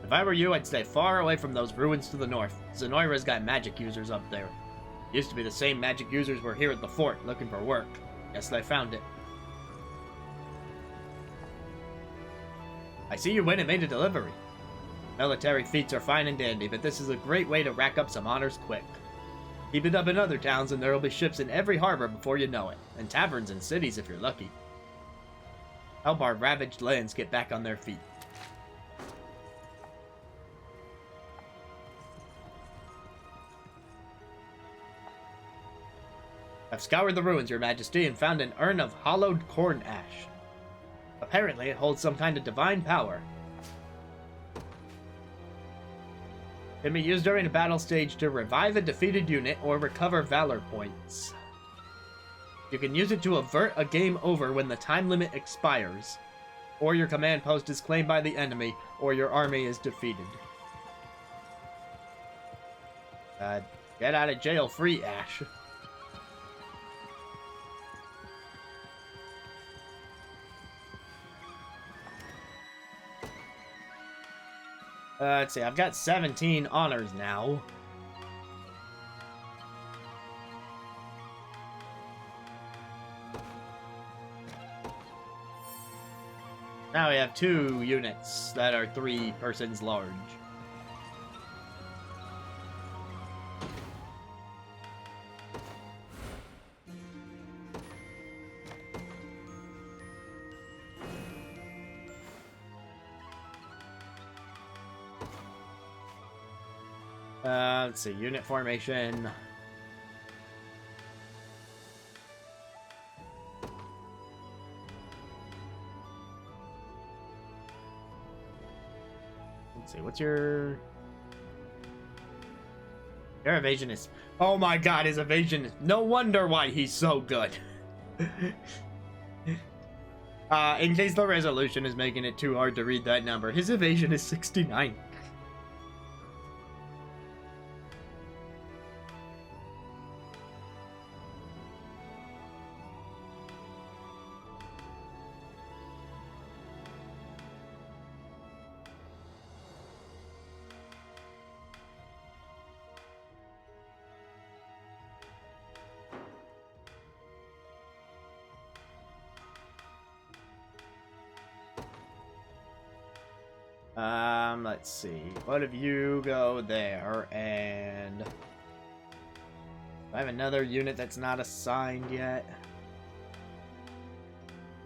If I were you, I'd stay far away from those ruins to the north. Zenoira's got magic users up there. Used to be the same magic users were here at the fort looking for work. Guess they found it. I see you went and made a delivery. Military feats are fine and dandy, but this is a great way to rack up some honors quick. Keep it up in other towns and there'll be ships in every harbor before you know it, and taverns in cities if you're lucky. Help our ravaged lands get back on their feet. I've scoured the ruins, Your Majesty, and found an urn of hollowed corn ash. Apparently, it holds some kind of divine power. Can be used during a battle stage to revive a defeated unit or recover valor points. You can use it to avert a game over when the time limit expires, or your command post is claimed by the enemy, or your army is defeated. Get out of jail free, Ash. Let's see, I've got 17 honors now. Now we have 2 units that are 3 persons large. Let's see, unit formation. Let's see, what's your evasion is... Oh my god, his evasion is... No wonder why he's so good. In case the resolution is making it too hard to read that number, his evasion is 69. Let's see. What if you go there, and I have another unit that's not assigned yet.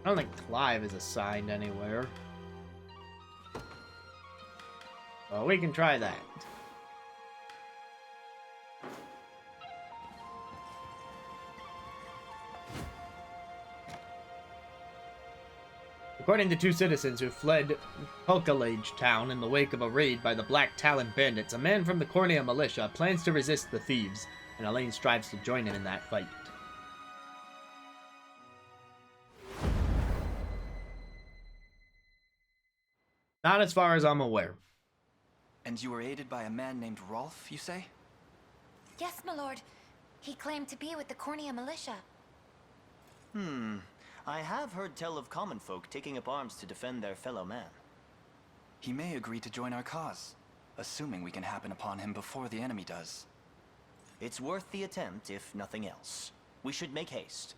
I don't think Clive is assigned anywhere. Well, we can try that. According to 2 citizens who fled Polkalage town in the wake of a raid by the Black Talon bandits, a man from the Cornea militia plans to resist the thieves, and Elaine strives to join him in that fight. Not as far as I'm aware. And you were aided by a man named Rolf, you say? Yes, my lord. He claimed to be with the Cornea militia. I have heard tell of common folk taking up arms to defend their fellow man. He may agree to join our cause, assuming we can happen upon him before the enemy does. It's worth the attempt, if nothing else. We should make haste.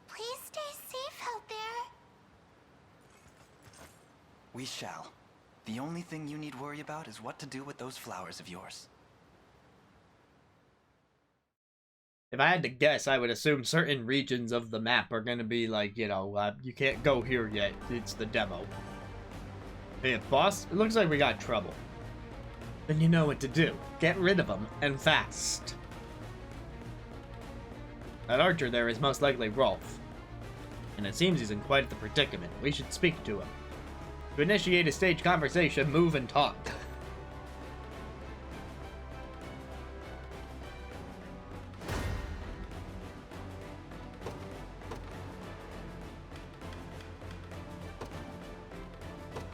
Please stay safe out there. We shall. The only thing you need worry about is what to do with those flowers of yours. If I had to guess, I would assume certain regions of the map are going to be like, you know, you can't go here yet. It's the demo. Hey, boss, it looks like we got trouble. Then you know what to do. Get rid of them, and fast. That archer there is most likely Rolf. And it seems he's in quite the predicament. We should speak to him. To initiate a stage conversation, move and talk.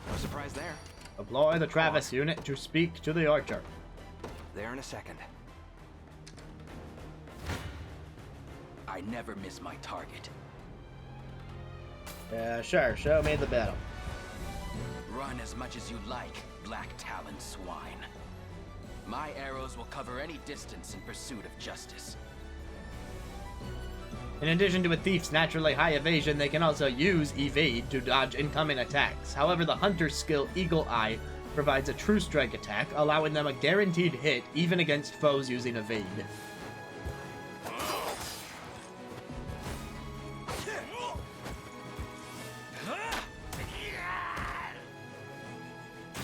No surprise there. Deploy the Travis unit to speak to the archer. There in a second. I never miss my target. Sure, show me the battle. Run as much as you like, Black Talon swine. My arrows will cover any distance in pursuit of justice. In addition to a thief's naturally high evasion, they can also use evade to dodge incoming attacks. However, the hunter's skill Eagle Eye provides a true strike attack, allowing them a guaranteed hit even against foes using evade.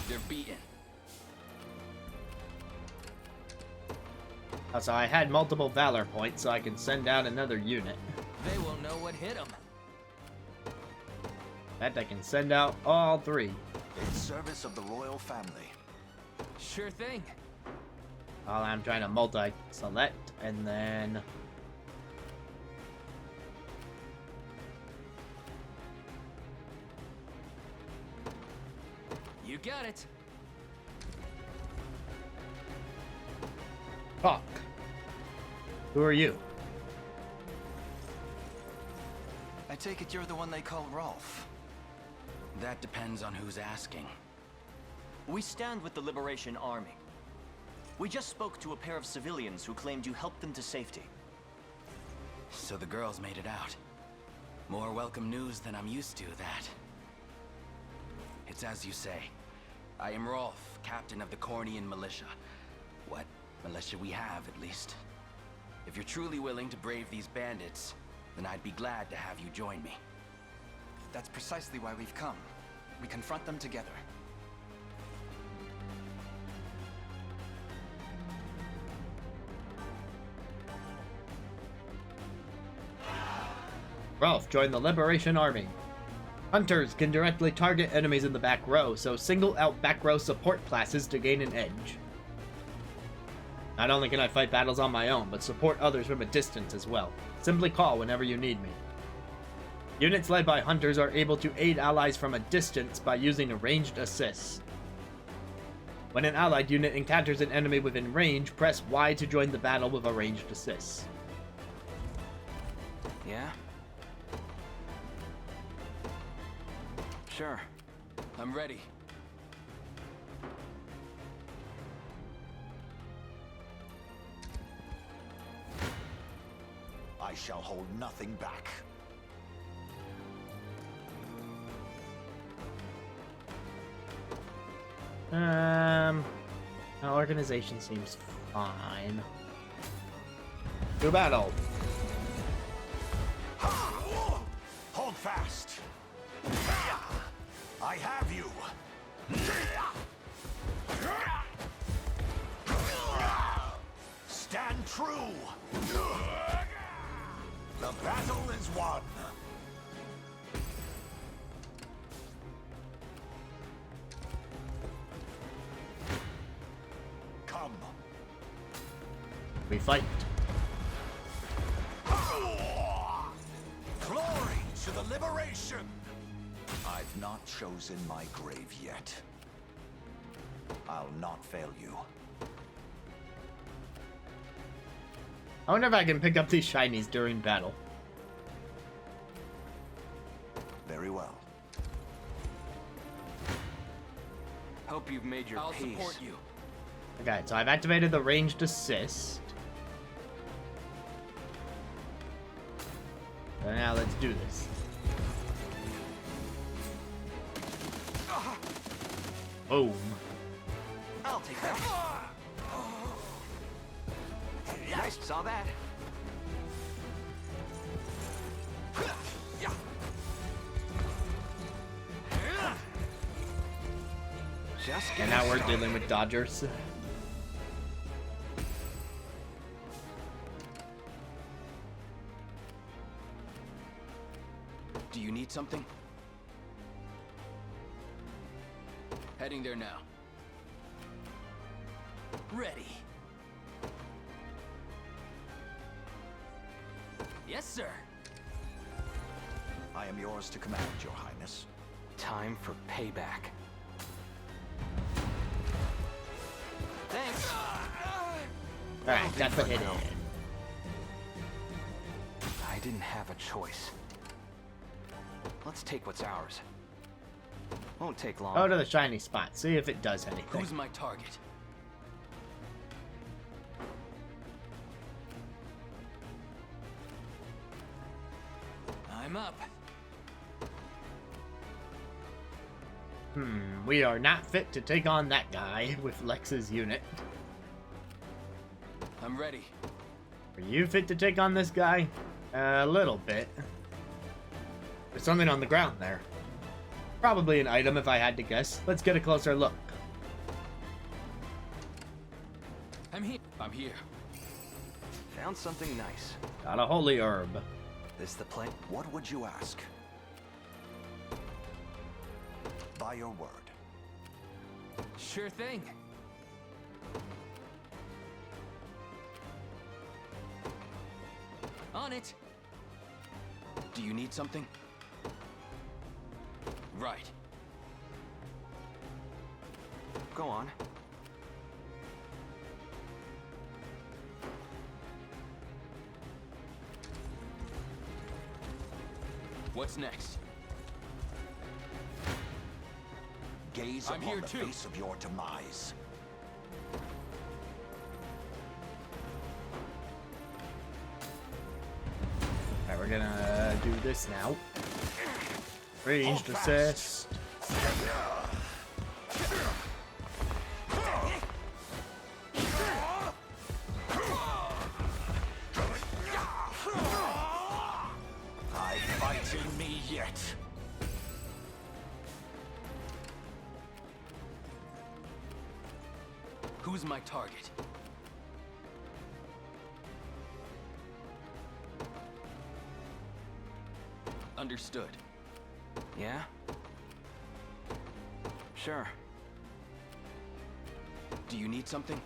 They're beaten. So I had multiple Valor points, so I can send out another unit. They won't know what hit them. In fact, I can send out all 3. In service of the royal family. Sure thing. While I'm trying to multi-select, and then... You got it. Fuck. Who are you? I take it you're the one they call Rolf. That depends on who's asking. We stand with the Liberation Army. We just spoke to a pair of civilians who claimed you helped them to safety. So the girls made it out. More welcome news than I'm used to, that. It's as you say. I am Rolf, captain of the Cornian militia. What militia we have, at least. If you're truly willing to brave these bandits, then I'd be glad to have you join me. That's precisely why we've come. We confront them together. Ralph joined the Liberation Army. Hunters can directly target enemies in the back row, so single out back row support classes to gain an edge. Not only can I fight battles on my own, but support others from a distance as well. Simply call whenever you need me. Units led by hunters are able to aid allies from a distance by using a ranged assist. When an allied unit encounters an enemy within range, press Y to join the battle with a ranged assist. Yeah? Sure. I'm ready. I shall hold nothing back. Our organization seems fine. To battle. Hold fast. I have you. Stand true. The battle is won. Come. We fight. Glory to the liberation. I've not chosen my grave yet. I'll not fail you. I wonder if I can pick up these shinies during battle. Very well. Hope you've made your I'll peace. support you. Okay, so I've activated the ranged assist. So now let's do this. Boom. I'll take that. Nice, saw that. Just And now we're dealing with dodgers. Do you need something? Heading there now. Ready. Yes, sir. I am yours to command, Your Highness. Time for payback. Thanks. Alright, got the hit in. I didn't have a choice. Let's take what's ours. Won't take long. Go to the shiny spot, see if it does anything. Who's my target? I'm up. We are not fit to take on that guy with Lex's unit. I'm ready. Are you fit to take on this guy? A little bit. There's something on the ground there. Probably an item if I had to guess. Let's get a closer look. I'm here. I'm here. Found something nice. Got a holy herb. This the plan? What would you ask? By your word. Sure thing. On it. Do you need something? Right. Go on. What's next? Gaze I'm upon here the too. face of your demise. Alright, we're gonna do this now. Ranged assist. I fight in me yet. Who's my target? Understood. Yeah? Sure. Do you need something?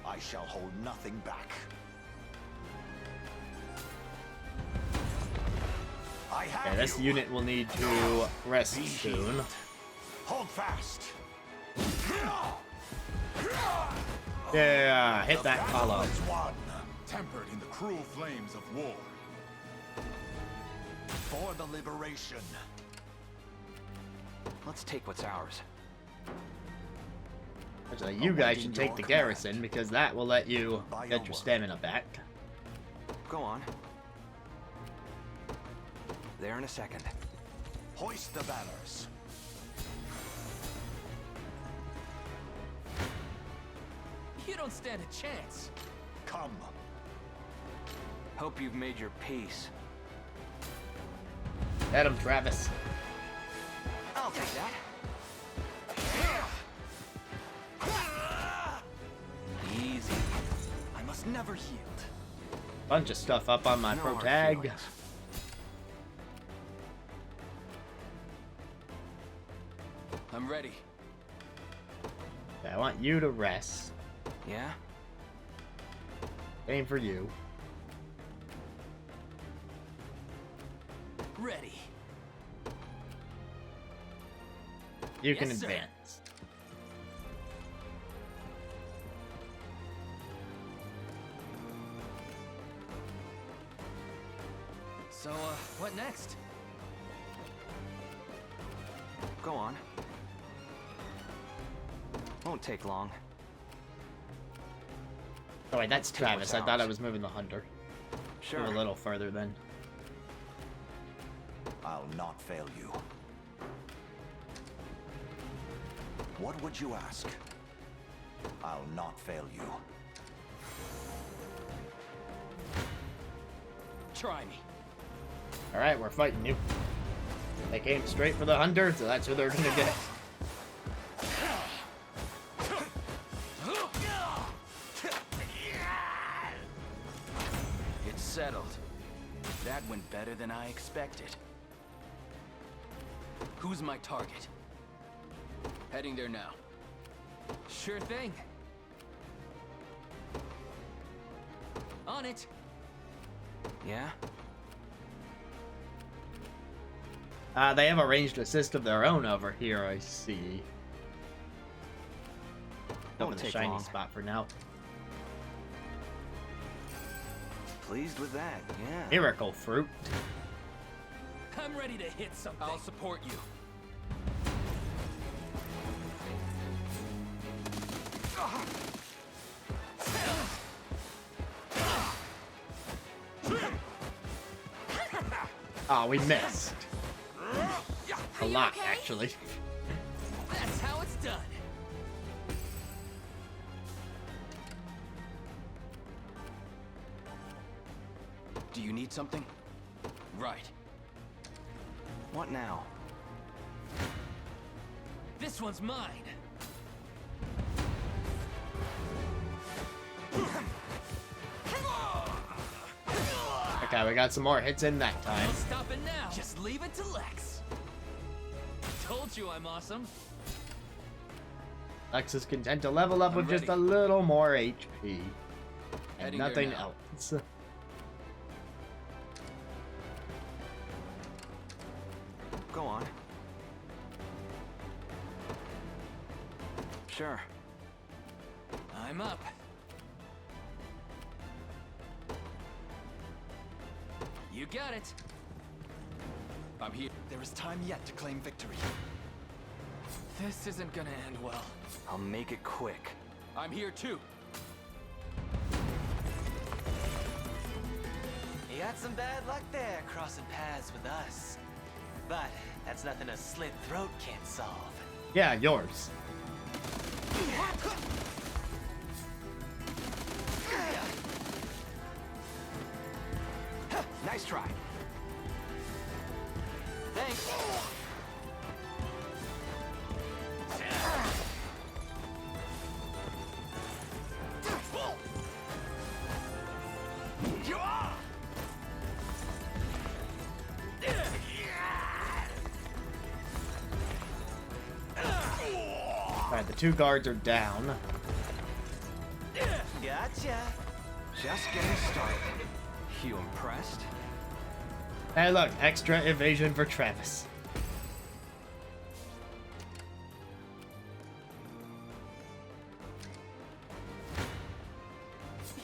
I shall hold nothing back. I have Okay, this you. unit will need to rest Be soon. healed. Hold fast. Yeah, hit that battle column. is won, tempered in the cruel flames of war. For the liberation. Let's take what's ours. Actually, you guys should take the garrison because that will let you By get your your word. stamina back. Go on. There in a second. Hoist the banners. You don't stand a chance. Come. Hope you've made your peace. Get him, Travis. I'll take that. Easy. I must never yield. Bunch of stuff up on my No pro hard tag. feelings. I'm ready. I want you to rest. Yeah? Same for you. Ready. You can Yes, sir. advance. So, what next? Go on. Won't take long. Oh wait, that's Take Travis. what's I thought I ours. was moving the hunter. Sure. Move a little further then. I'll not fail you. What would you ask? I'll not fail you. Try me. Alright, we're fighting you. They came straight for the hunter, so that's who they're gonna get. It's settled. That went better than I expected. Who's my target? Heading there now. Sure thing. On it. Yeah? They have a ranged assist of their own over here, I see. Over Won't the take shiny long. spot for now. Pleased with that, yeah. Miracle fruit. I'm ready to hit something. I'll support you. Oh, we missed. A lot, actually. That's how it's done. Do you need something? Right. What now? This one's mine. Yeah, we got some more hits in that time. No stopping now. Just leave it to Lex. Told you I'm awesome. Lex is content to level up with just a little more HP. And Heading nothing there now. else. Go on. Sure. I'm up. You got it. I'm here. There is time yet to claim victory. This isn't gonna end well. I'll make it quick. I'm here too. You got some bad luck there, crossing paths with us. But that's nothing a slit throat can't solve. Yeah, yours. Nice try. Thanks. Alright, the two guards are down. Gotcha. Just getting started. You impressed? Hey look, extra evasion for Travis.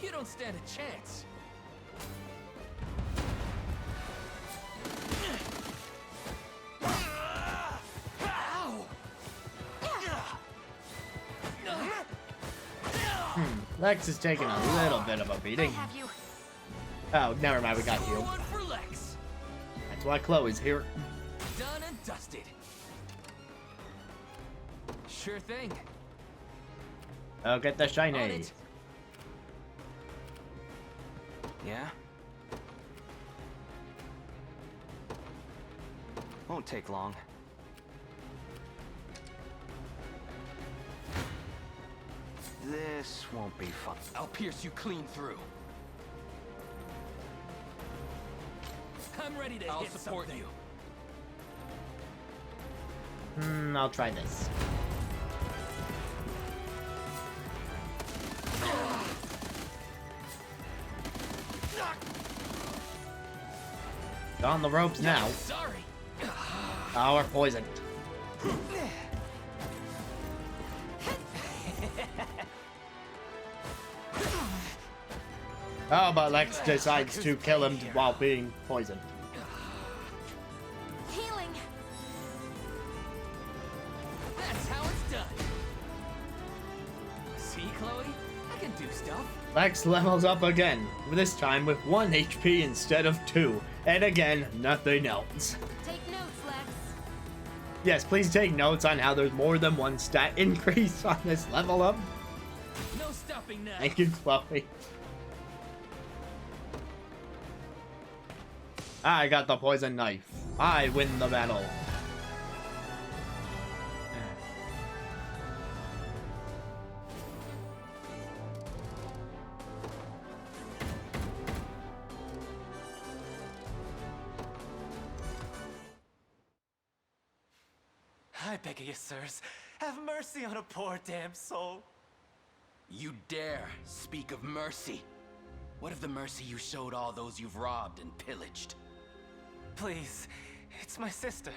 You don't stand a chance. Lex is taking a little bit of a beating. Oh, never mind, we got healed. One for Lex. That's why Chloe's here. Done and dusted. Sure thing. Oh, get the shiny. Yeah? Won't take long. This won't be fun. I'll pierce you clean through. I'm ready to I'll hit support something. you. I'll try this. On the ropes now. Sorry. Oh, we're poisoned. Oh, but Lex decides to kill him while being poisoned. Healing. That's how it's done. See, Chloe? I can do stuff. Lex levels up again, this time with 1 HP instead of 2. And again, nothing else. Take notes, Lex. Yes, please take notes on how there's more than 1 stat increase on this level up. No stopping now. Thank you, Chloe. I got the poison knife. I win the battle. I beg of you, sirs, have mercy on a poor damn soul. You dare speak of mercy? What of the mercy you showed all those you've robbed and pillaged? Please, it's my sister.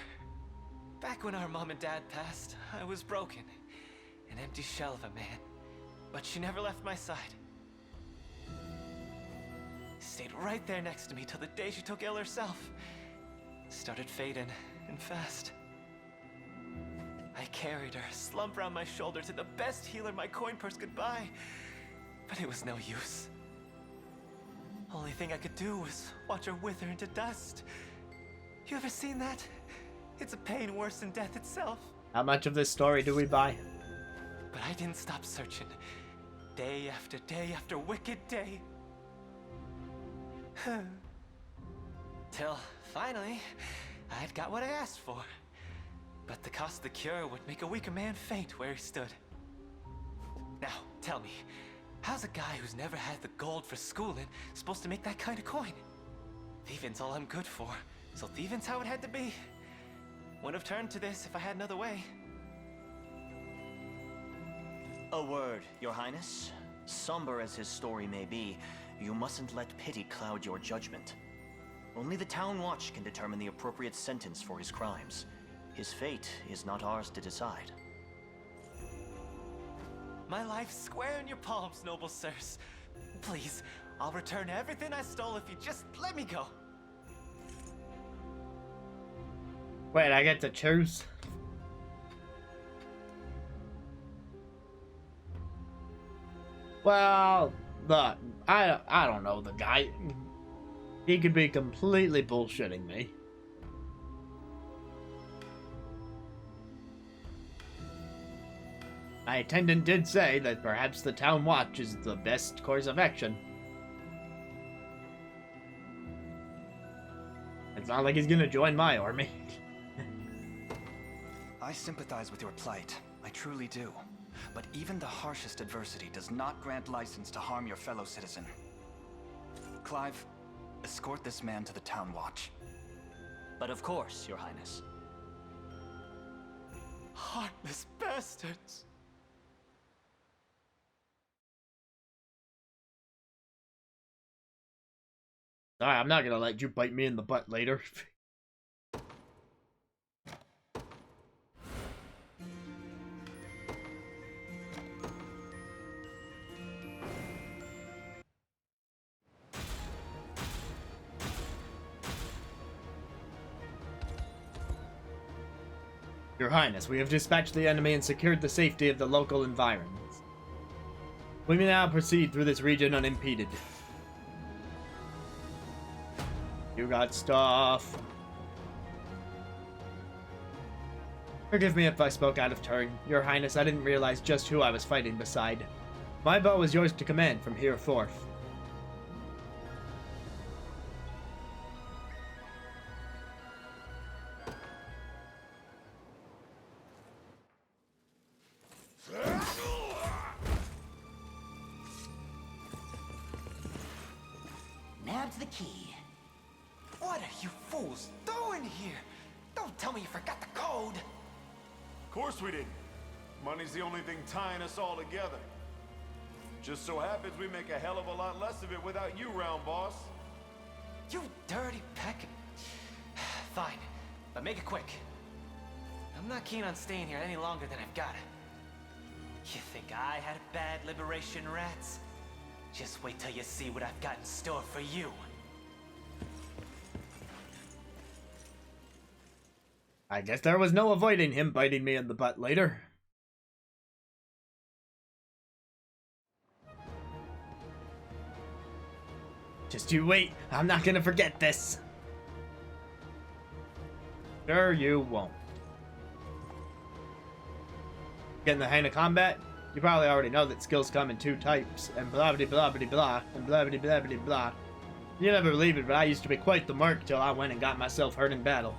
Back when our mom and dad passed, I was broken. An empty shell of a man. But she never left my side. Stayed right there next to me till the day she took ill herself. Started fading, and fast. I carried her, slump around my shoulder, to the best healer my coin purse could buy. But it was no use. Only thing I could do was watch her wither into dust. You ever seen that? It's a pain worse than death itself. How much of this story do we buy? But I didn't stop searching. Day after wicked day. Till, finally, I'd got what I asked for. But the cost of the cure would make a weaker man faint where he stood. Now, tell me, how's a guy who's never had the gold for schooling supposed to make that kind of coin? Thieving's all I'm good for, so thieving's how it had to be. Wouldn't have turned to this if I had another way. A word, Your Highness. Somber as his story may be, you mustn't let pity cloud your judgment. Only the Town Watch can determine the appropriate sentence for his crimes. His fate is not ours to decide. My life's square in your palms, noble sirs. Please, I'll return everything I stole if you just let me go. Wait, I get to choose? Well, I don't know, the guy. He could be completely bullshitting me. My attendant did say that perhaps the Town Watch is the best course of action. It's not like he's gonna join my army. I sympathize with your plight. I truly do. But even the harshest adversity does not grant license to harm your fellow citizen. Clive, escort this man to the Town Watch. But of course, Your Highness. Heartless bastards! Sorry, I'm not gonna let you bite me in the butt later. Your Highness, we have dispatched the enemy and secured the safety of the local environs. We may now proceed through this region unimpeded. You got stuff. Forgive me if I spoke out of turn. Your Highness, I didn't realize just who I was fighting beside. My bow is yours to command from here forth. Nab's the key. What are you fools doing here? Don't tell me you forgot the code. Of course we didn't. Money's the only thing tying us all together. Just so happens we make a hell of a lot less of it without you, round boss. You dirty peck. Fine, but make it quick. I'm not keen on staying here any longer than I've got. You think I had a bad liberation, rats? Just wait till you see what I've got in store for you. I guess there was no avoiding him biting me in the butt later. Just you wait, I'm not gonna forget this. Sure you won't. Getting the hang of combat? You probably already know that skills come in two types, and blah blah blah blah blah, and blah blah blah blah blah. You never believe it, but I used to be quite the merc till I went and got myself hurt in battle.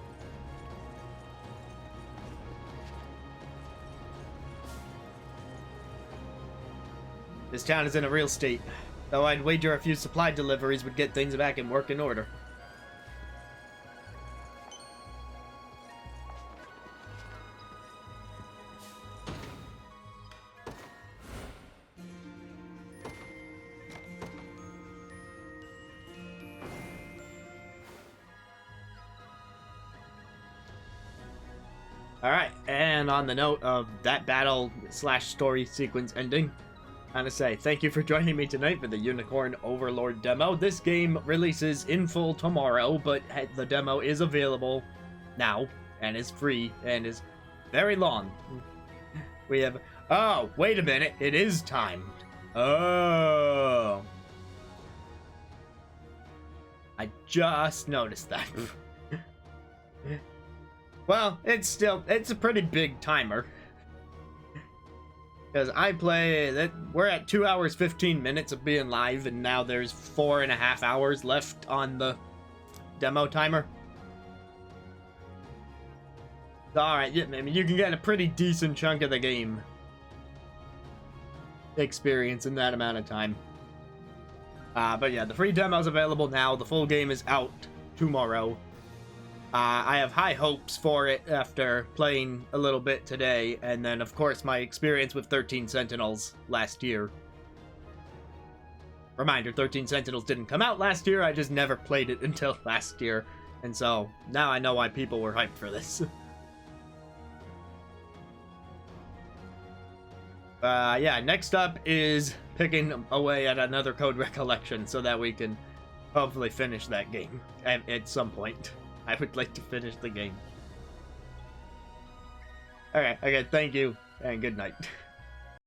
This town is in a real state, though I'd wager a few supply deliveries would get things back in working order. Alright, and on the note of that battle / story sequence ending, I want to say thank you for joining me tonight for the Unicorn Overlord demo. This game releases in full tomorrow, but the demo is available now, and is free, and is very long. We have... Oh, wait a minute, it is timed. Oh. I just noticed that. Well, it's a pretty big timer. Because I play that we're at 2 hours 15 minutes of being live, and now there's 4.5 hours left on the demo timer. Alright, yeah, I mean, you can get a pretty decent chunk of the game experience in that amount of time. But yeah, the free demo's available now. The full game is out tomorrow. I have high hopes for it after playing a little bit today, and then of course my experience with 13 Sentinels last year. Reminder, 13 Sentinels didn't come out last year, I just never played it until last year, and so now I know why people were hyped for this. Yeah, next up is picking away at another Code Red collection so that we can hopefully finish that game at some point. I would like to finish the game. Okay, thank you, and good night.